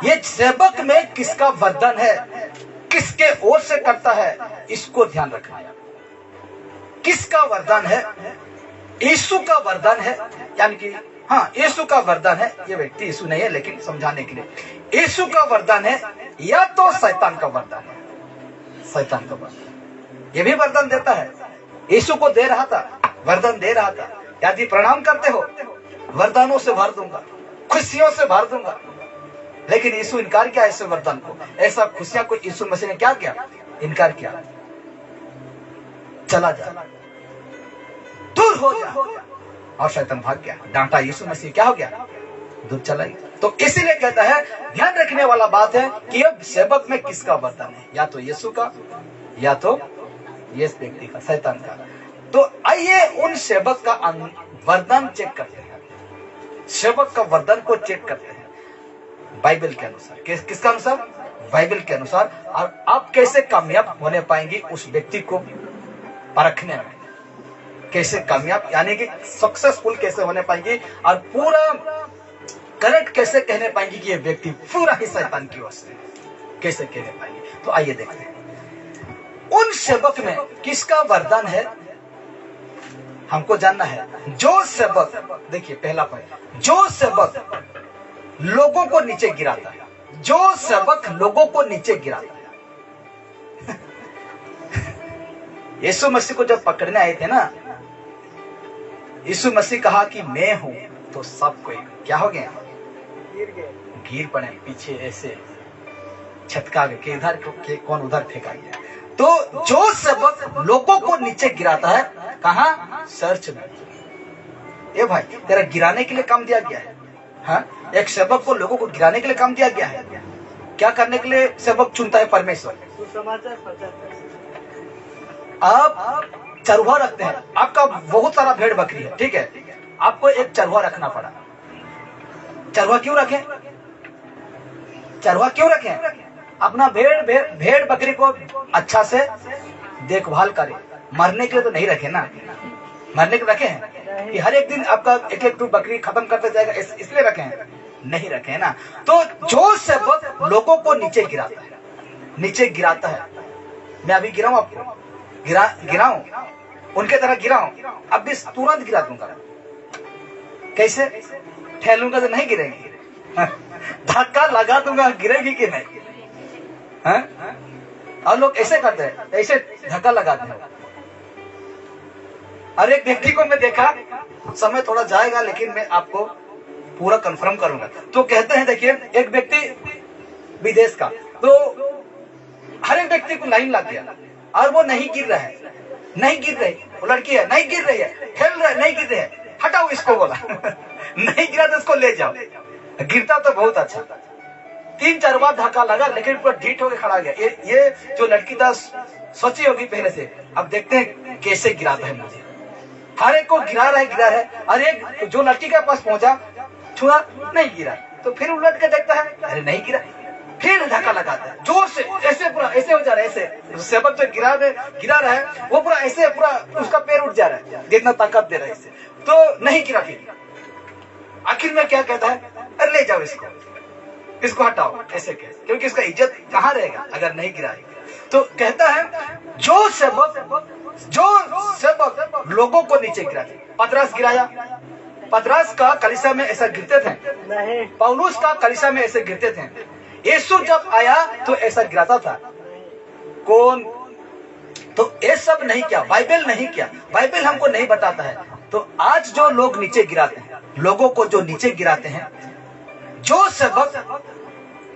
ये सेवक में किसका वरदान है, किसके ओर से करता है, इसको ध्यान रखना है। किसका वरदान है? यीशु का वरदान है, यानी कि हाँ, यीशु का वरदान है। ये व्यक्ति यीशु नहीं है, लेकिन समझाने के लिए यीशु का वरदान है, या तो शैतान का वरदान है। शैतान का वरदान, ये भी वरदान देता है, यीशु को दे रहा था, वरदान दे रहा था, यदि प्रणाम करते हो वरदानों से भर दूंगा, खुशियों से भर दूंगा। लेकिन यीशु इनकार किया ऐसे वरदान को, ऐसा खुशियां को यीशु मसीह ने क्या किया? इनकार किया। चला जा, दूर हो जा, और शैतान भाग गया। डांटा यीशु मसीह, क्या हो गया? दूर चला गया। तो इसीलिए कहता है, ध्यान रखने वाला बात है कि अब सेवक में किसका वरदान है, या तो यीशु का, या तो ये व्यक्ति का, शैतान का। तो आइए उन सेवक का वरदान चेक करते हैं, सेवक का वरदान को चेक करते हैं बाइबल के अनुसार। किसका अनुसार? बाइबल के अनुसार। और आप कैसे कामयाब होने पाएंगे उस व्यक्ति को परखने में, कैसे कामयाब, यानी कि सक्सेसफुल कैसे होने पाएंगे, और पूरा करेक्ट कैसे कहने पाएंगे कि ये व्यक्ति पूरा ही शैतान की ओर से, कैसे कहने पाएंगे। तो आइए देखते हैं उन सेवक में किसका वरदान है, हमको जानना है। जो सेवक, देखिए पहला पॉइंट, जो सेवक लोगों को नीचे गिराता है, जो सेवक लोगों को नीचे गिराता है। यीशु मसीह को जब पकड़ने आए थे ना, यीशु मसीह कहा कि मैं हूं, तो सब कोई क्या हो गया? गिर पड़े पीछे, ऐसे छटका गए कि इधर के कौन उधर फेंका गया। तो जो सेवक लोगों को नीचे गिराता है, कहां? चर्च में। ए भाई, तेरा गिराने के लिए काम दिया गया है। हाँ, एक सेवक को लोगों को गिराने के लिए काम दिया गया है। क्या करने के लिए सेवक चुनता है परमेश्वर? आप चरवाहा रखते हैं, आपका बहुत सारा भेड़ बकरी है, ठीक है, आपको एक चरवाहा रखना पड़ा। चरवाहा क्यों रखें? चरवाहा क्यों रखें? अपना भेड़ बकरी को अच्छा से देखभाल करे। मरने के लिए तो नहीं रखे ना, मरने के रखे हैं कि हर एक दिन आपका एक एक बकरी खत्म करते जाएगा इसलिए रखे हैं, नहीं रखे हैं ना। तो जो सबक लोगों को नीचे गिराता है, नीचे गिराता है, मैं अभी गिराऊं आपको, गिराऊं उनके तरह गिराऊं, अब भी तुरंत गिरा दूंगा। कैसे? ठहलूंगा तो नहीं गिरेगी, धक्का लगा दूंगा, गिरेगी कि नहीं? और लोग ऐसे करते हैं, ऐसे धक्का लगाते हैं। और एक व्यक्ति को मैं देखा, समय थोड़ा जाएगा लेकिन मैं आपको पूरा कंफर्म करूंगा। तो कहते हैं, देखिए एक व्यक्ति विदेश का, तो हर एक व्यक्ति को लाइन लग गया और वो नहीं गिर रहा है, नहीं गिर रही, वो लड़की है नहीं गिर रही है, खेल रहा है नहीं गिर रही है, हटाओ इसको, बोला नहीं गिरा तो इसको ले जाओ। गिरता तो बहुत अच्छा, 3-4 बार धक्का लगा लेकिन पूरा ढीठ होकर खड़ा गया। ये जो लड़की था सोची होगी पहले से, अब देखते हैं कैसे गिराता है मुझे। हर एक को गिरा रहा है, और एक जो लड़की के पास पहुंचा, छुआ नहीं गिरा, तो फिर उलट के देखता है, अरे नहीं गिरा, फिर धक्का लगाता है जोर से, ऐसे पूरा ऐसे हो जा रहा है, ऐसे सेवक जो गिरा रहा है वो पूरा ऐसे, पूरा उसका पैर उठ जा रहा है जितना ताकत दे रहा है इसे, तो नहीं गिरा। फिर आखिर में क्या कहता है, अरे ले जाओ इसको हटाओ, ऐसे कैसे, क्योंकि इसका इज्जत कहाँ रहेगा अगर नहीं गिराएगा। तो कहता है जो सेवक लोगों को नीचे गिराते। पतरस गिराया, पतरस का कलीसिया में ऐसा गिरते थे, पौलुस का कलीसिया में ऐसे गिरते थे। यीशु जब आया तो ऐसा गिराता था। कौन? तो ये सब नहीं किया, बाइबल नहीं किया, बाइबल हमको नहीं बताता है। तो आज जो लोग नीचे गिराते हैं, लोगों को जो नीचे गिराते हैं, जो सबक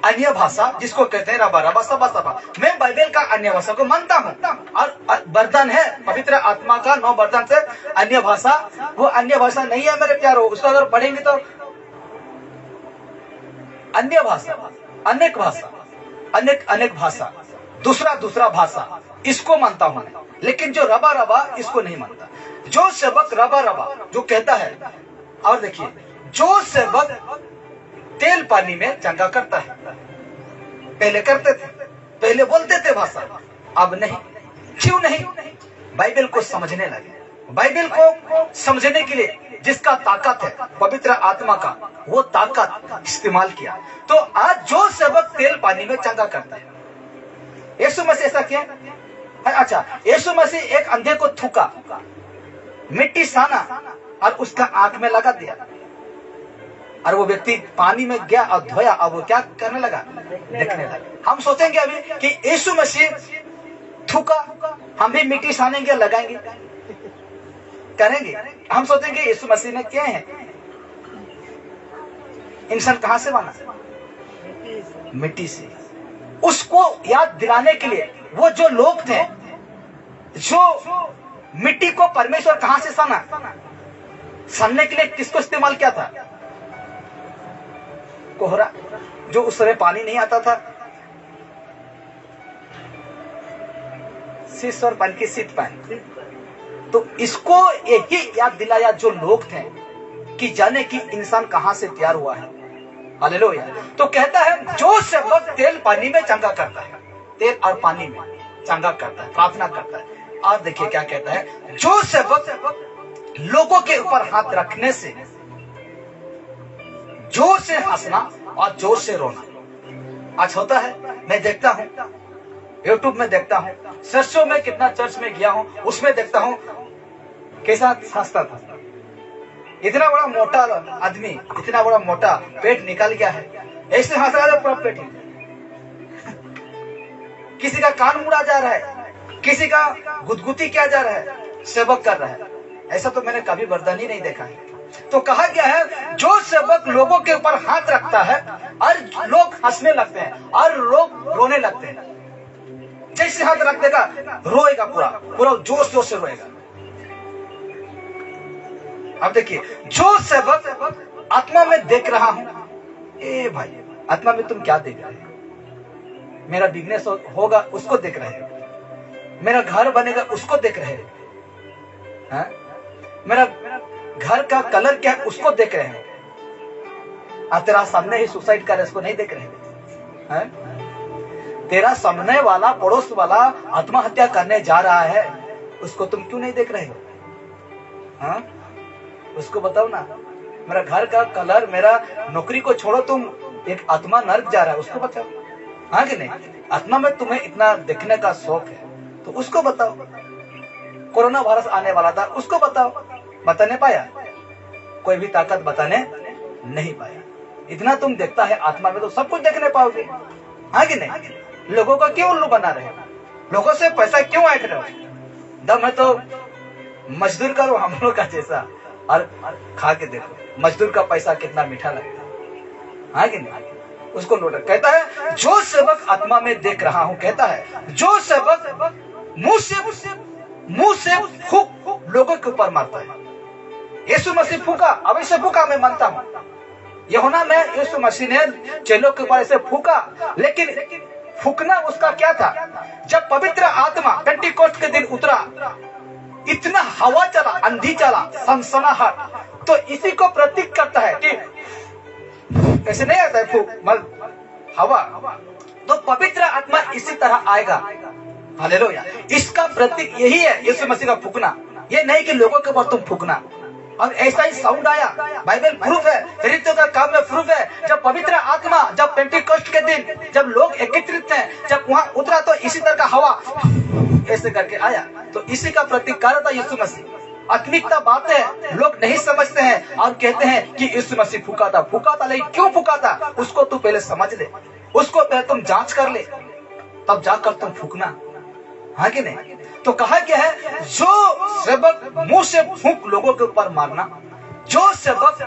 अन्य भाषा जिसको कहते हैं रबा रबा सबा सबा, मैं बाइबल का अन्य भाषा को मानता हूँ, और वरदान है पवित्र आत्मा का 9 वरदान से अन्य भाषा, वो अन्य भाषा नहीं है मेरे प्यारो। उसको अगर पढ़ेंगे तो अन्य भाषा, अनेक भाषा, अनेक भाषा, दूसरा भाषा, इसको मानता हूं, लेकिन जो रबा रबा इसको नहीं मानता। जो सेवक रबा रबा जो कहता है, और देखिए जो सेवक तेल पानी में चंगा करता है, पहले करते थे, पहले बोलते थे भाषा, अब नहीं। क्यों नहीं? बाइबल को समझने लगे। बाइबल को समझने के लिए जिसका ताकत है पवित्र आत्मा का, वो ताकत इस्तेमाल किया। तो आज जो सेवक तेल पानी में चंगा करता है, यीशु मसीह ऐसा किया। अच्छा, यीशु मसीह एक अंधे को थूका, मिट्टी साना और उसका आंख में लगा दिया, और वो व्यक्ति पानी में गया और धोया, और वो क्या करने लगा? देखने लगा। हम सोचेंगे अभी कि यीशु मसीह थूका, हम भी मिट्टी सानेंगे, लगाएंगे, करेंगे। हम सोचेंगे यीशु मसीह ने किए हैं। इंसान कहां से बना? मिट्टी से। उसको याद दिलाने के लिए वो जो लोग थे, जो मिट्टी को परमेश्वर कहां से साना, सानने के लिए किसको इस्तेमाल किया था? कोहरा, जो उस समय पानी नहीं आता था, शीश और पानी की शीत पानी। तो इसको यही याद दिलाया जो लोग थे कि जाने कि इंसान कहां से तैयार हुआ है। हालेलुया। तो कहता है जो सेवक तेल पानी में चंगा करता है, तेल और पानी में चंगा करता है, प्रार्थना करता है। और देखिए क्या कहता है, जो सेवक लोगों के ऊपर हाथ रखने से जोर से हंसना और जोर से रोना आज होता है। मैं देखता हूं, यूट्यूब में देखता हूं, चर्चों में, कितना चर्च में गया हूं, उसमें देखता हूं कैसा हंसता था। इतना बड़ा मोटा आदमी, इतना बड़ा मोटा, पेट निकल गया है, ऐसे हंस रहा है पूरा पेट। किसी का कान मुड़ा जा रहा है, किसी का गुदगुदी किया जा रहा है, सेवक कर रहा है। ऐसा तो मैंने कभी बर्दाश्त ही नहीं देखा है। तो कहा गया है जो सेवक लोगों के ऊपर हाथ रखता है और लोग हंसने लगते हैं और लोग रोने लगते हैं। जैसे हाथ रख देगा रोएगा, पूरा जोर से रोएगा। अब देखिए जो सेवक आत्मा में देख रहा हूं, ए भाई आत्मा में तुम क्या देख रहे हो? मेरा बिजनेस होगा उसको देख रहे हो, मेरा घर बनेगा उसको देख रहे हो, मेरा घर का कलर क्या है उसको देख रहे हो। तेरा सामने ही सुसाइड कर रहे उसको नहीं देख रहे हैं? तेरा सामने वाला, पड़ोस वाला आत्महत्या करने जा रहा है, उसको तुम क्यों नहीं देख रहे हो? हाँ, उसको बताओ ना। मेरा घर का कलर, मेरा नौकरी को छोड़ो, तुम एक आत्मा नर्क जा रहा है, उसको बताओ। हाँ कि नहीं? आत्मा में तुम्हें इतना देखने का शौक है तो उसको बताओ। कोरोना वायरस आने वाला था, उसको बताओ। बताने पाया? कोई भी ताकत बताने नहीं पाया। इतना तुम देखता है आत्मा में तो सब कुछ देखने पाओगे। हाँ कि नहीं? लोगों का क्यों उल्लू बना रहे हो? लोगों से पैसा क्यों ऐंठ रहे हो? दम है तो मजदूर करो हम लोग का जैसा, और खा के देखो मजदूर का पैसा कितना मीठा लगता है। हाँ कि नहीं? उसको नोट कहता है, जो सेवक आत्मा में देख रहा हूं, कहता है जो सेवक मुंह से फूंक लोगों के ऊपर मारता है। यीशु मसीह फूंका, अवश्य फूंका, मैं मानता हूं। यूहन्ना में यीशु मसीह ने चेलों के ऊपर ऐसे फूंका, लेकिन फूंकना उसका क्या था? जब पवित्र आत्मा पेंटिकोस्ट के दिन उतरा, इतना हवा चला, आंधी चला, सनसनाहट, तो इसी को प्रतीक करता है कि ऐसे नहीं आता है फूंक, हवा, तो पवित्र आत्मा इसी तरह आएगा। हालेलुया। इसका प्रतीक यही है यीशु मसीह का फूंकना। ये नहीं कि लोगों के ऊपर तुम फूंकना। और ऐसा ही साउंड आया, बाइबल प्रूफ है, चरित्र का काम में प्रूफ है। जब पवित्र आत्मा, जब पेंटिकोस्ट के दिन, जब लोग एकत्रित थे, जब वहां उतरा, तो इसी तरह का हवा ऐसे करके आया। तो इसी का प्रतीक था यीशु मसीह। आत्मिकता बात है, लोग नहीं समझते हैं और कहते हैं कि यीशु मसीह फूंका था, लेकिन क्यों फूंका था उसको तू पहले समझ ले, उसको पहले तुम जांच कर ले, तब जाकर तुम फूंकना। हाँ कि नहीं? तो कहा क्या है? जो सेवक मुंह से फूंक लोगों के ऊपर मारना, जो सेवक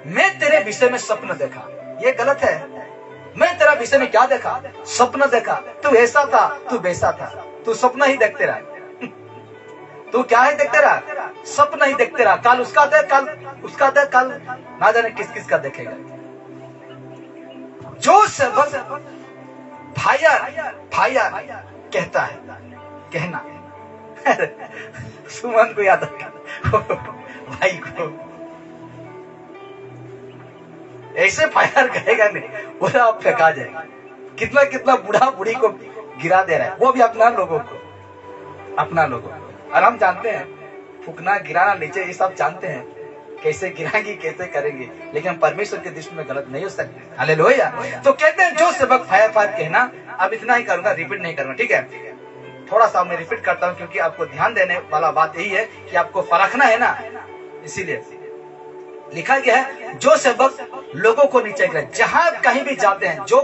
मैं तेरे विषय में स्वप्न देखा, ये गलत है। मैं तेरा विषय में क्या देखा? स्वप्न देखा। तू ऐसा था, तू वैसा था, तू स्वप्न ही देखते रहा। तू क्या है देखते रहा? स्वप्न ही देखते रहा। कल उसका देख, कल उसका देख, कल ना जाने किस किस का देखेगा। जो सेवक फायर कहता है, कहना सुमन को याद रखा भाई को, ऐसे फायर कहेगा नहीं, पूरा आप फेंका जाएगा। कितना कितना बूढ़ा बूढ़ी को गिरा दे रहा है, वो भी अपना लोगों को। और हम जानते हैं फूकना, गिराना नीचे, ये सब जानते हैं कैसे गिराएंगे, कैसे करेंगे, लेकिन परमेश्वर के दृष्टि में गलत नहीं हो सकते। हालेलुया। तो कहते हैं जो सेवक फायर कहना। अब इतना ही करूंगा, रिपीट नहीं करूंगा, ठीक है? थोड़ा सा मैं रिपीट करता हूं क्योंकि आपको ध्यान देने वाला बात यही है कि आपको परखना है ना, इसीलिए लिखा गया है जो सेवक लोगों को नीचे गिरा। जहां कहीं भी जाते हैं, जो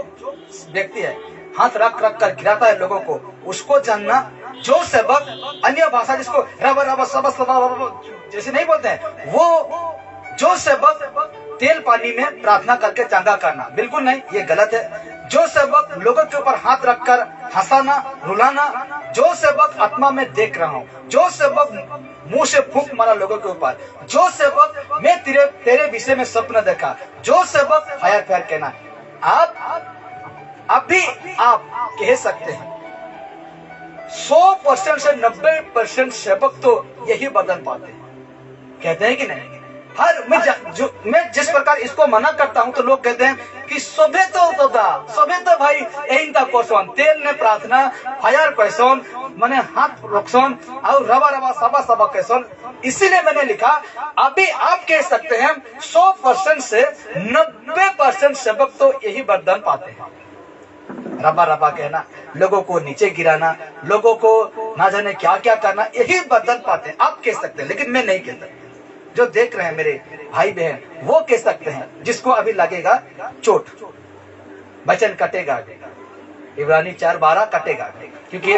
व्यक्ति है हाथ रख कर गिराता है लोगों को, उसको जानना। जो सेवक अन्य भाषा जिसको रब जैसे नहीं बोलते हैं, वो जो सेवक तेल पानी में प्रार्थना करके चंगा करना, बिल्कुल नहीं, ये गलत है। जो सेवक लोगों के ऊपर हाथ रखकर हंसाना, रुलाना, जो सेवक आत्मा में देख रहा हूं, जो सेवक मुंह से फूंक मारा लोगों के ऊपर, जो सेवक मैं तेरे विषय में स्वप्न देखा, जो सेवक फायर कहना। आप भी आप कह सकते हैं 100% से 90% सेवक तो यही बदल पाते हैं, कहते हैं कि नहीं? मैं जिस प्रकार इसको मना करता हूं तो लोग कहते हैं कि सोबे तो भाई यही था कोर्सन तेल ने प्रार्थना फायर पैसन मैंने हाथ रोकसन और रवा सबा कैसन। इसीलिए मैंने लिखा अभी आप कह सकते हैं 100% से 90% सेवक तो यही वरदान पाते हैं। रबा कहना, लोगों को नीचे गिराना, लोगों को ना जाने क्या क्या करना, यही वरदान पाते हैं। आप कह सकते हैं, लेकिन मैं नहीं कहता। जो देख रहे हैं मेरे भाई बहन वो कह सकते हैं, जिसको अभी लगेगा चोट, वचन कटेगा, इब्रानी 4:12 कटेगा, क्योंकि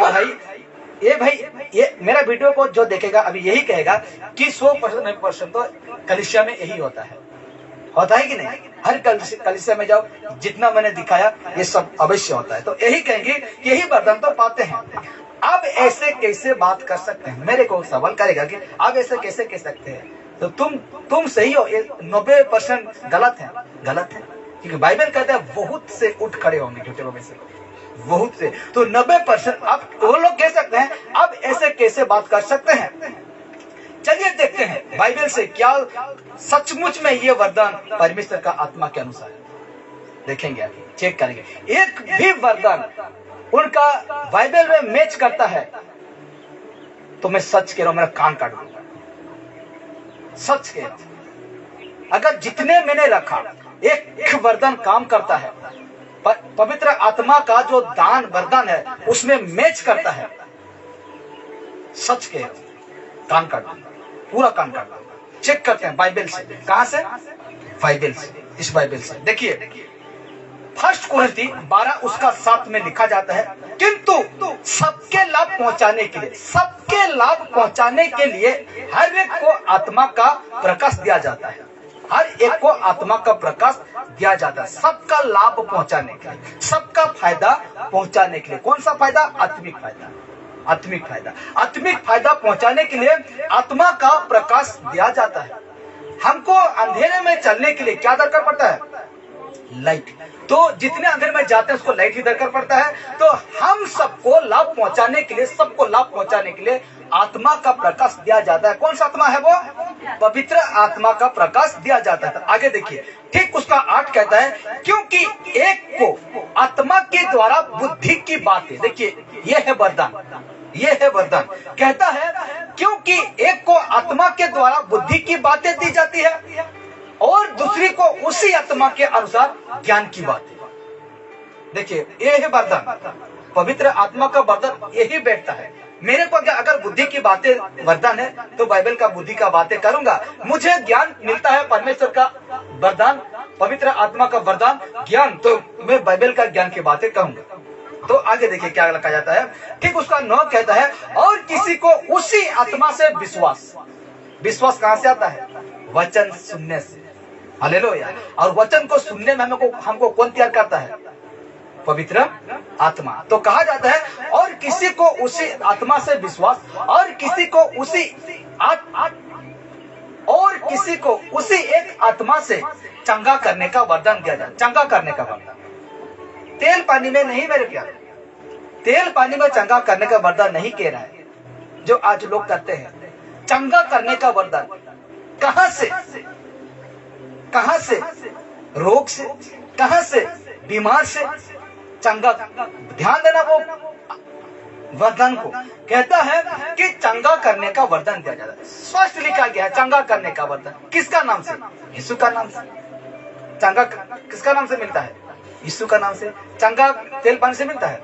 ये भाई ये मेरा वीडियो को जो देखेगा अभी यही कहेगा कि 100% तो कलीसिया में यही होता है कि नहीं? हर कलीसिया में जाओ, जितना मैंने दिखाया ये सब अवश्य होता है। तो यही कहेंगे कि यही वरदान तो पाते हैं। अब ऐसे कैसे बात कर सकते हैं? मेरे को सवाल करेगा कि आप ऐसे कैसे कह सकते हैं? तो तुम सही हो, 90% गलत है, क्योंकि बाइबल कहता है बहुत से उठ खड़े होंगे झूठे लोगों से, बहुत से। तो 90% आप वो लोग कह सकते हैं, अब ऐसे कैसे बात कर सकते हैं? चलिए देखते हैं बाइबल से क्या सचमुच में ये वरदान परमेश्वर का आत्मा के अनुसार है। देखेंगे, अभी चेक करेंगे। एक भी वरदान उनका बाइबल में मैच करता है तो मैं सच कह रहा हूं, मेरा कान काट दूंगा। सच कह रहा हूं, अगर जितने मैंने रखा एक वरदान काम करता है, पवित्र आत्मा का जो दान वरदान है उसमें मैच करता है, सच कह रहा हूं, कान काट दूंगा, पूरा कान काट दूंगा। चेक करते हैं बाइबल से। कहां से? बाइबल से, इस बाइबल से। देखिए 1 कुरिन्थी 12 उसका 7 में लिखा जाता है, किंतु सबके लाभ पहुंचाने के लिए, सबके लाभ पहुंचाने के लिए हर एक को आत्मा का प्रकाश दिया जाता है। हर एक को आत्मा का प्रकाश दिया जाता है, सबका लाभ पहुंचाने के लिए, सबका फायदा पहुंचाने के लिए। कौन सा फायदा? आत्मिक फायदा। आत्मिक फायदा, आत्मिक फायदा पहुंचाने के लिए आत्मा का प्रकाश दिया जाता है। हमको अंधेरे में चलने के लिए क्या दरकार पड़ता है? लाइट। तो जितने अंधेरे में जाते हैं उसको लाइट ही दरकार पड़ता है। तो हम सबको लाभ पहुंचाने के लिए, सबको लाभ पहुंचाने के लिए आत्मा का प्रकाश दिया जाता है। कौन सा आत्मा है वो? पवित्र आत्मा का प्रकाश दिया जाता है। आगे देखिए, ठीक उसका 8 कहता है, क्योंकि एक को आत्मा के द्वारा बुद्धि की बातें, देखिए ये है वरदान, ये है वरदान। कहता है क्योंकि एक को आत्मा के द्वारा बुद्धि की बातें दी जाती है और दूसरी को उसी आत्मा के अनुसार ज्ञान की बातें। देखिए ये है वरदान, पवित्र आत्मा का वरदान यही बैठता है। मेरे को अगर बुद्धि की बातें वरदान है तो बाइबल का बुद्धि का बातें करूंगा। मुझे ज्ञान मिलता है, परमेश्वर का वरदान, पवित्र आत्मा का वरदान ज्ञान, तो मैं बाइबल का ज्ञान की बातें कहूंगा। तो आगे देखिए क्या लिखा जाता है। ठीक उसका 9 कहता है, और किसी को उसी आत्मा से विश्वास। विश्वास कहां से आता है? वचन सुनने से। हालेलुया। और वचन को सुनने में हमको कौन तैयार करता है? पवित्र आत्मा। तो कहा जाता है, और किसी को उसी आत्मा से विश्वास, और किसी को उसी एक आत्मा से चंगा करने का वरदान दिया जाए। चंगा करने का वरदान, तेल पानी में नहीं मेरे प्यारे, तेल पानी में चंगा करने का वरदान नहीं कह रहा है जो आज लोग करते हैं। चंगा करने का वरदान कहां से? कहां से? रोग से, कहां से? बीमार से चंगा। ध्यान देना वो वरदान को। कहता है कि चंगा करने का वरदान दिया जाता है। स्पष्ट लिखा गया है चंगा करने का वरदान। किसका नाम से? यीशु का नाम से। चंगा किसका नाम से मिलता है? यीशु का नाम से। चंगा तेल पानी से मिलता है?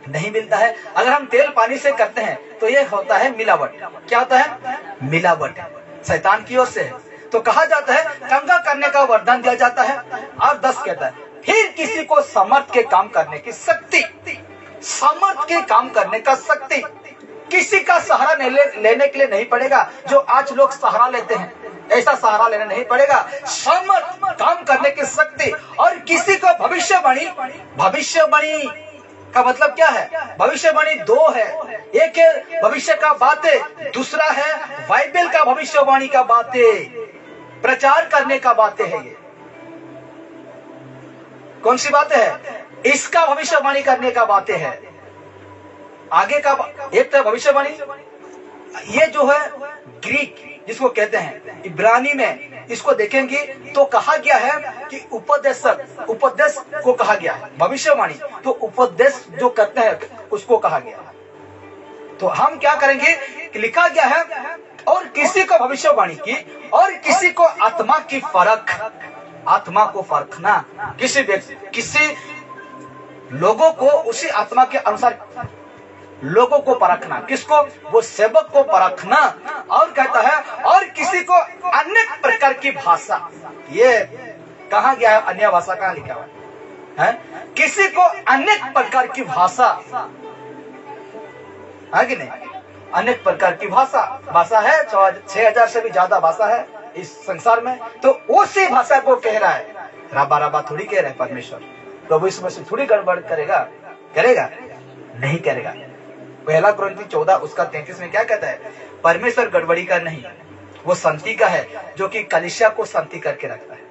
नहीं मिलता है। अगर हम तेल पानी से करते हैं तो ये होता है मिलावट। क्या होता है? मिलावट, शैतान की ओर से है। तो कहा जाता है चंगा करने का वरदान दिया जाता है। और 10 कहता है, फिर किसी को समर्थ के काम करने की शक्ति। समर्थ के काम करने का शक्ति। किसी का सहारा लेने के लिए नहीं पड़ेगा जो आज लोग सहारा लेते हैं, ऐसा सहारा लेना नहीं पड़ेगा। समर्थ, काम करने की शक्ति। और किसी को भविष्यवाणी। भविष्यवाणी का मतलब क्या है? भविष्यवाणी 2 है। एक है भविष्य का बातें, दूसरा है बाइबल का भविष्यवाणी का बातें, प्रचार करने का बातें है। ये कौन सी बातें है? इसका भविष्यवाणी करने का बातें है। आगे का एक तो भविष्यवाणी, ये जो है ग्रीक जिसको कहते हैं, इब्रानी में इसको देखेंगे तो कहा गया है कि उपदेशक, उपदेश को कहा गया है। भविष्यवाणी तो उपदेश जो करते हैं उसको कहा गया है। तो हम क्या करेंगे कि लिखा गया है, और किसी को भविष्यवाणी की, और किसी को आत्मा की फरक। आत्मा को परखना, किसी लोगों को उसी आत्मा के अनुसार लोगों को परखना। किसको? वो सेवक को परखना। और कहता है, और किसी को अनेक प्रकार की भाषा। ये कहा गया है? अन्य भाषा कहाँ लिखा हुआ है? किसी को अनेक प्रकार की भाषा है कि नहीं? अनेक प्रकार की भाषा। भाषा है 6000 से भी ज्यादा भाषा है इस संसार में। तो उसी भाषा को कह रहा है। राबा राबा थोड़ी कह रहा है परमेश्वर। प्रभु इसमें से थोड़ी गड़बड़ करेगा? करेगा? नहीं करेगा। 1 कुरिन्थी 14 उसका 33 में क्या कहता है? परमेश्वर गड़बड़ी का नहीं, वो शांति का है, जो कि कलीसिया को शांति करके रखता है।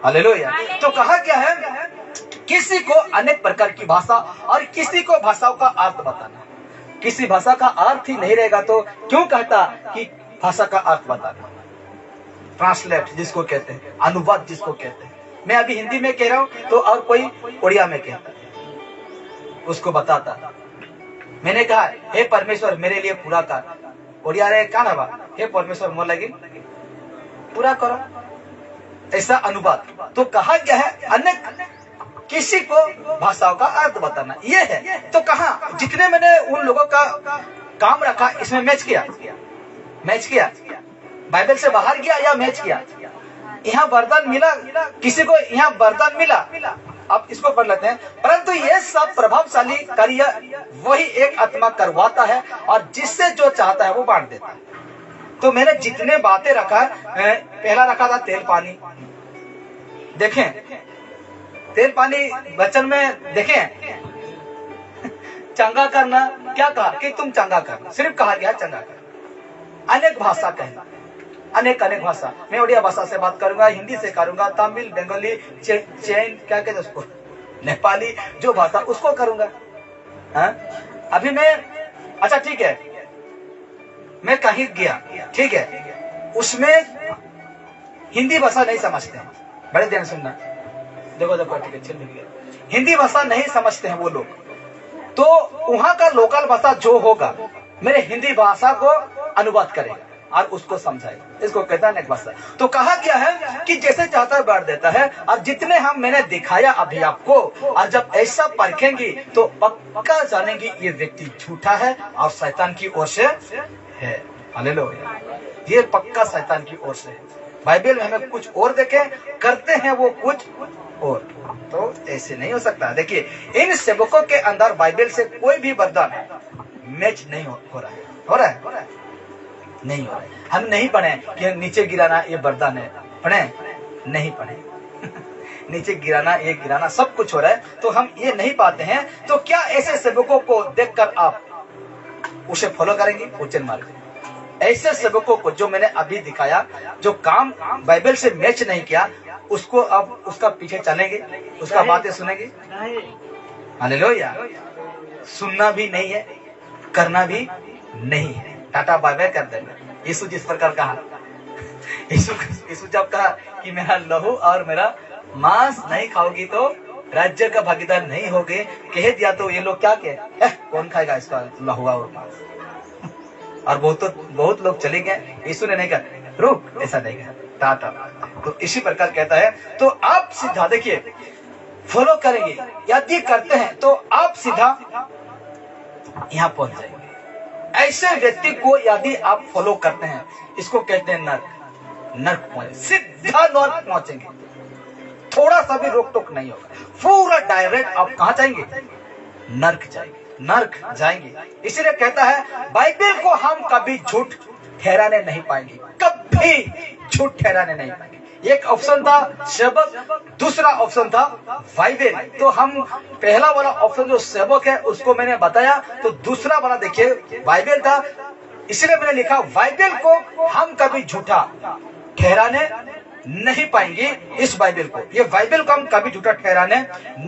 हालेलुया। तो कहा क्या है? किसी को अनेक प्रकार की भाषा, और किसी को भाषाओं का अर्थ बताना। किसी भाषा का अर्थ ही नहीं रहेगा तो क्यों कहता कि भाषा का अर्थ बताना? ट्रांसलेट जिसको कहते हैं, अनुवाद जिसको कहते हैं। मैं अभी हिंदी में कह रहा हूं तो और कोई उड़िया में कहता, उसको बताता। मैंने कहा हे परमेश्वर मेरे लिए पूरा कर, उड़िया रे क्या ना बा, हे परमेश्वर मोर लगी पूरा करो, ऐसा अनुवाद। तो कहा क्या है, अनेक किसी को भाषाओं का अर्थ बताना, ये है। तो कहा जितने मैंने उन लोगों का काम रखा, इसमें मैच किया, बाइबल से बाहर गया या मैच किया। यहाँ वरदान मिला, किसी को यहाँ वरदान मिला, अब इसको पढ़ लेते हैं। परंतु ये सब प्रभावशाली कार्य वही एक आत्मा करवाता है, और जिससे जो चाहता है वो बांट देता है। तो मैंने जितने बातें रखा, पहला रखा था तेल पानी। देखें तेल पानी वचन में देखें, चंगा करना, क्या कहा कि तुम चंगा करना, सिर्फ कहा गया चंगा करना। अनेक भाषा कहना, अनेक भाषा, मैं उड़िया भाषा से बात करूंगा, हिंदी से करूंगा, तमिल, बंगाली, चैन क्या कहते उसको, नेपाली, जो भाषा उसको करूंगा। अभी मैं, अच्छा ठीक है, मैं कहीं गया, ठीक है, उसमें हिंदी भाषा नहीं समझते हैं, बड़े ध्यान सुनना, देखो ठीक है, चल गया, हिंदी भाषा नहीं समझते हैं वो लोग, तो वहां का लोकल भाषा जो होगा मेरे हिंदी भाषा को अनुवाद करेगा और उसको समझाएगा, इसको कहता है भाषा। तो कहा गया है कि जैसे चाहता है बांट देता है, और जितने मैंने दिखाया अभी आपको, और जब ऐसा परखेंगी तो पक्का जानेंगी ये व्यक्ति झूठा है और शैतान की ओर से है। हालेलुया, ये पक्का शैतान की ओर से है। बाइबल में हमें कुछ और देखे, करते हैं वो कुछ और, तो ऐसे नहीं हो सकता। देखिए इन सेवकों के अंदर बाइबल से कोई भी वरदान मैच नहीं हो रहा है, नहीं हो रहा है। हम नहीं पढ़े कि नीचे गिराना ये वरदान है, पढ़े नहीं पढ़े नीचे गिराना ये गिराना सब कुछ हो रहा है, तो हम ये नहीं पाते हैं। तो क्या ऐसे सेवकों को देखकर आप उसे फॉलो करेंगे? Question mark. ऐसे सेवकों को जो मैंने अभी दिखाया, जो काम बाइबल से मैच नहीं किया, उसको अब उसका पीछे चलेंगे, उसका बातें सुनेंगे? हालेलुया। सुनना भी नहीं है, करना भी नहीं है, टाटा बाय बाय कर देंगे। यीशु जिस प्रकार कहा, यीशु जब कहा कि मेरा लहू और मेरा मांस नहीं खाओगी तो राज्य का भागीदार नहीं होगे, कह दिया तो ये लोग क्या कहे, कौन खाएगा इसका लहू और मांस? और बहुत लोग चले गए। यीशु ने नहीं कहा रुक, ऐसा नहीं कहा, टाटा। तो इसी प्रकार कहता है, तो आप सीधा देखिए फॉलो करेंगे, यदि करते हैं तो आप सीधा यहां पहुंच जाएंगे। ऐसे व्यक्ति को यदि आप फॉलो करते हैं, इसको कहते हैं नर्क पहुंचे, सीधा नर्क पहुंचेंगे, थोड़ा सा भी रोक टोक नहीं होगा, पूरा डायरेक्ट आप कहां जाएंगे? नर्क जाएंगे। इसीलिए कहता है बाइबल को हम कभी झूठ ठहराने नहीं पाएंगे, कभी झूठ ठहराने नहीं पाएंगे। एक ऑप्शन था सेवक, दूसरा ऑप्शन था बाइबल। तो हम पहला वाला ऑप्शन जो सेवक है उसको मैंने बताया, तो दूसरा वाला देखिए बाइबल था। इसलिए मैंने लिखा बाइबल को हम कभी झूठा ठहराने नहीं पाएंगे। इस बाइबल को, ये बाइबल को हम कभी झूठा ठहराने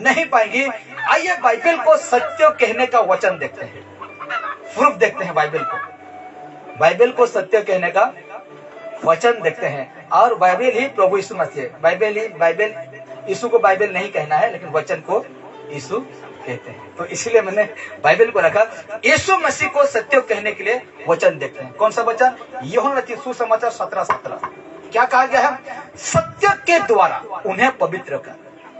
नहीं पाएंगे। आइए बाइबल को सत्य कहने का वचन देखते हैं, प्रूफ देखते हैं। बाइबल को सत्य कहने का वचन देखते हैं, और बाइबल ही प्रभु यीशु मसीह, बाइबल यीशु को बाइबल नहीं कहना है, लेकिन वचन को यीशु कहते हैं। तो इसीलिए मैंने बाइबल को रखा, यीशु मसीह को सत्य कहने के लिए वचन देखते हैं। कौन सा वचन? यूहन्ना सुसमाचार 17:17। क्या कहा गया है? सत्य के द्वारा उन्हें पवित्र कर,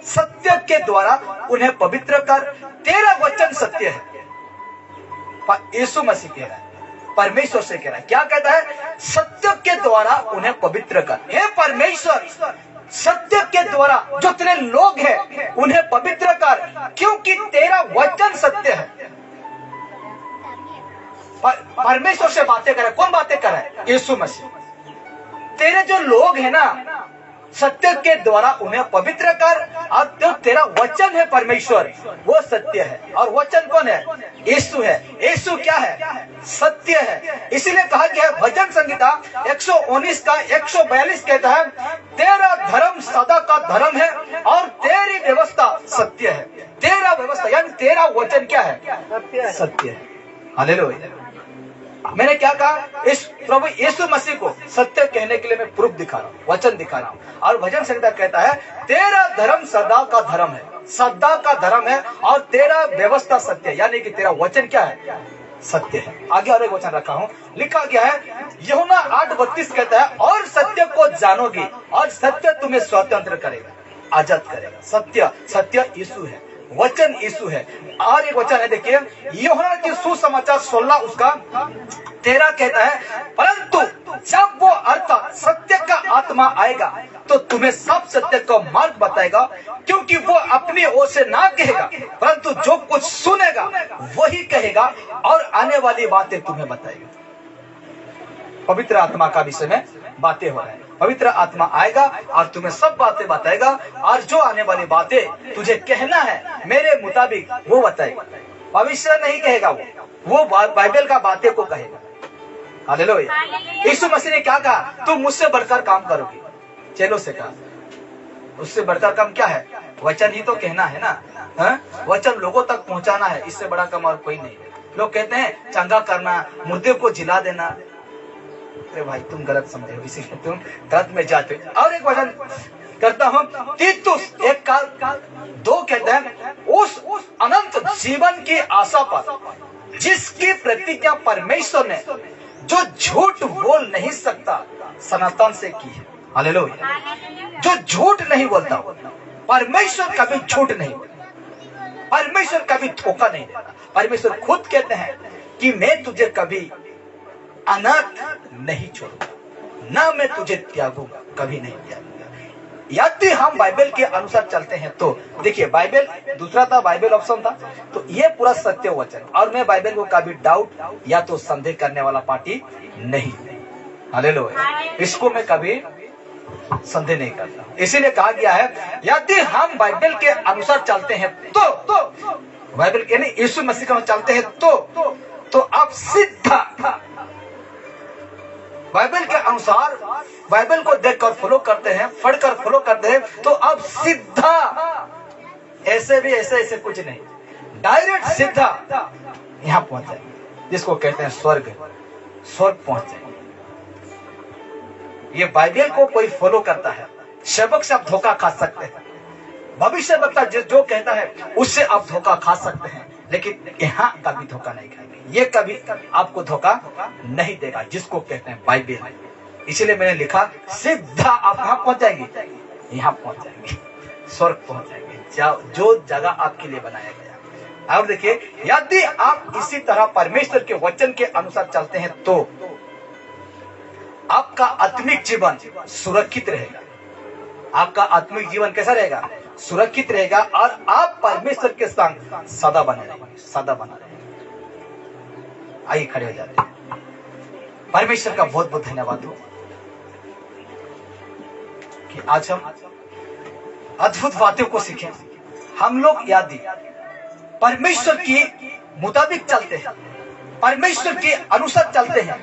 सत्य के द्वारा उन्हें पवित्र कर, तेरा वचन सत्य है। यीशु मसीह कह रहा है, परमेश्वर से कह रहा है। क्या कहता है? सत्य के द्वारा उन्हें पवित्र कर। हे परमेश्वर, सत्य के द्वारा जो तेरे लोग हैं उन्हें पवित्र कर, क्योंकि तेरा वचन सत्य है। परमेश्वर से बातें करे, कौन बातें कर रहा है? यीशु मसीह। तेरे जो लोग हैं ना, सत्य के द्वारा उन्हें पवित्र कर, और जो तेरा वचन है परमेश्वर वो सत्य है। और वचन कौन है? यीशु है। यीशु क्या है? सत्य है। इसीलिए कहा गया है भजन संहिता 119 का 142 कहता है, तेरा धर्म सदा का धर्म है और तेरी व्यवस्था सत्य है। तेरा व्यवस्था यानी तेरा वचन क्या है? सत्य है। हालेलुया। मैंने क्या कहा, इस प्रभु यीशु मसीह को सत्य कहने के लिए मैं प्रूफ दिखा रहा हूँ, वचन दिखा रहा हूँ। और भजन संहिता कहता है तेरा धर्म सदा का धर्म है, सदा का धर्म है, और तेरा व्यवस्था सत्य है, यानी कि तेरा वचन क्या है, सत्य है। आगे और एक वचन रखा हूं, लिखा गया है यूहन्ना 8:32 कहता है और सत्य को जानोगी और सत्य तुम्हें स्वतंत्र करेगा, आजाद करेगा। सत्य, सत्य यीशु है, वचन यीशु है। और एक वचन है, देखिए यूहन्ना की सुसमाचार 16 उसका 13 कहता है परंतु जब वो अर्थात सत्य का आत्मा आएगा तो तुम्हें सब सत्य का मार्ग बताएगा, क्योंकि वो अपनी ओर से ना कहेगा परंतु जो कुछ सुनेगा वही कहेगा और आने वाली बातें तुम्हें बताएगा। पवित्र आत्मा का विषय में बातें हो रहा है। पवित्र आत्मा आएगा और तुम्हें सब बातें बताएगा, और जो आने वाली बातें तुझे कहना है मेरे मुताबिक वो बताएगा। भविष्य नहीं कहेगा, वो बाइबल का बातें को कहेगा। हालेलुया। यीशु मसीह ने क्या कहा, तुम मुझसे बढ़कर काम करोगे। चेलों से कहा, उससे बढ़कर काम क्या है, वचन ही तो कहना है ना, वचन लोगों तक पहुंचाना है, इससे बड़ा काम और कोई नहीं। लोग कहते हैं चंगा करना, मुर्दे को जिला देना। अरे भाई तुम गलत समझे हो, इसीलिए तुम गलत में जाते हो। और एक वचन करता हूं, तीतुस 1:2 कहते हैं उस अनंत जीवन की आशा पर जिसकी प्रतिज्ञा परमेश्वर ने जो झूठ बोल नहीं सकता सनातन से की है। हालेलुया। जो झूठ नहीं बोलता, परमेश्वर कभी झूठ नहीं बोलता, परमेश्वर कभी धोखा नहीं देता। परमेश्वर खुद कहते हैं कि मैं तुझे कभी अनाथ नहीं छोड़ूंगा, ना मैं तुझे त्यागूंगा, कभी नहीं त्यागूंगा। यदि हम बाइबल के अनुसार चलते हैं तो देखिए, बाइबल दूसरा था, बाइबल ऑप्शन था, तो ये पूरा सत्य वचन। और मैं बाइबल को कभी डाउट या तो संदेह करने वाला पार्टी नहीं। हालेलुया। इसको मैं कभी संदेह नहीं करता। इसीलिए कहा गया है यदि हम बाइबल के अनुसार चलते हैं तो बाइबल यानी यीशु मसीह के अनुसार चलते हैं तो आप सीधा बाइबल के अनुसार बाइबल को देखकर फॉलो करते हैं, पढ़कर फॉलो करते हैं, तो अब सीधा ऐसे भी ऐसे कुछ नहीं, डायरेक्ट सीधा यहां पहुंच जाएंगे, जिसको कहते हैं स्वर्ग पहुंच जाएंगे। ये बाइबल को कोई फॉलो करता है, सेवक से आप धोखा खा सकते हैं, भविष्य वक्ता जो कहता है उससे आप धोखा खा सकते हैं, लेकिन यहाँ कभी धोखा नहीं खाएंगे। ये कभी आपको धोखा नहीं देगा, जिसको कहते हैं बाइबल। इसलिए मैंने लिखा सीधा आप कहां पहुंच जाएंगे, यहाँ पहुंच जाएंगे, स्वर्ग पहुंच जाएंगे, जो जगह आपके लिए बनाया गया। और देखिए यदि आप इसी तरह परमेश्वर के वचन के अनुसार चलते हैं तो आपका आत्मिक जीवन सुरक्षित रहेगा। आपका आत्मिक जीवन कैसा रहेगा, सुरक्षित रहेगा, और आप परमेश्वर के संग सदा बने रहेंगे, सदा बना रहेंगे। आइए खड़े हो जाते हैं। परमेश्वर का बहुत बहुत धन्यवाद हो कि आज हम अद्भुत बातों को सीखें। हम लोग यदि परमेश्वर के मुताबिक चलते हैं, परमेश्वर के अनुसार चलते हैं,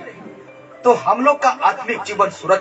तो हम लोग का आत्मिक जीवन सुरक्षित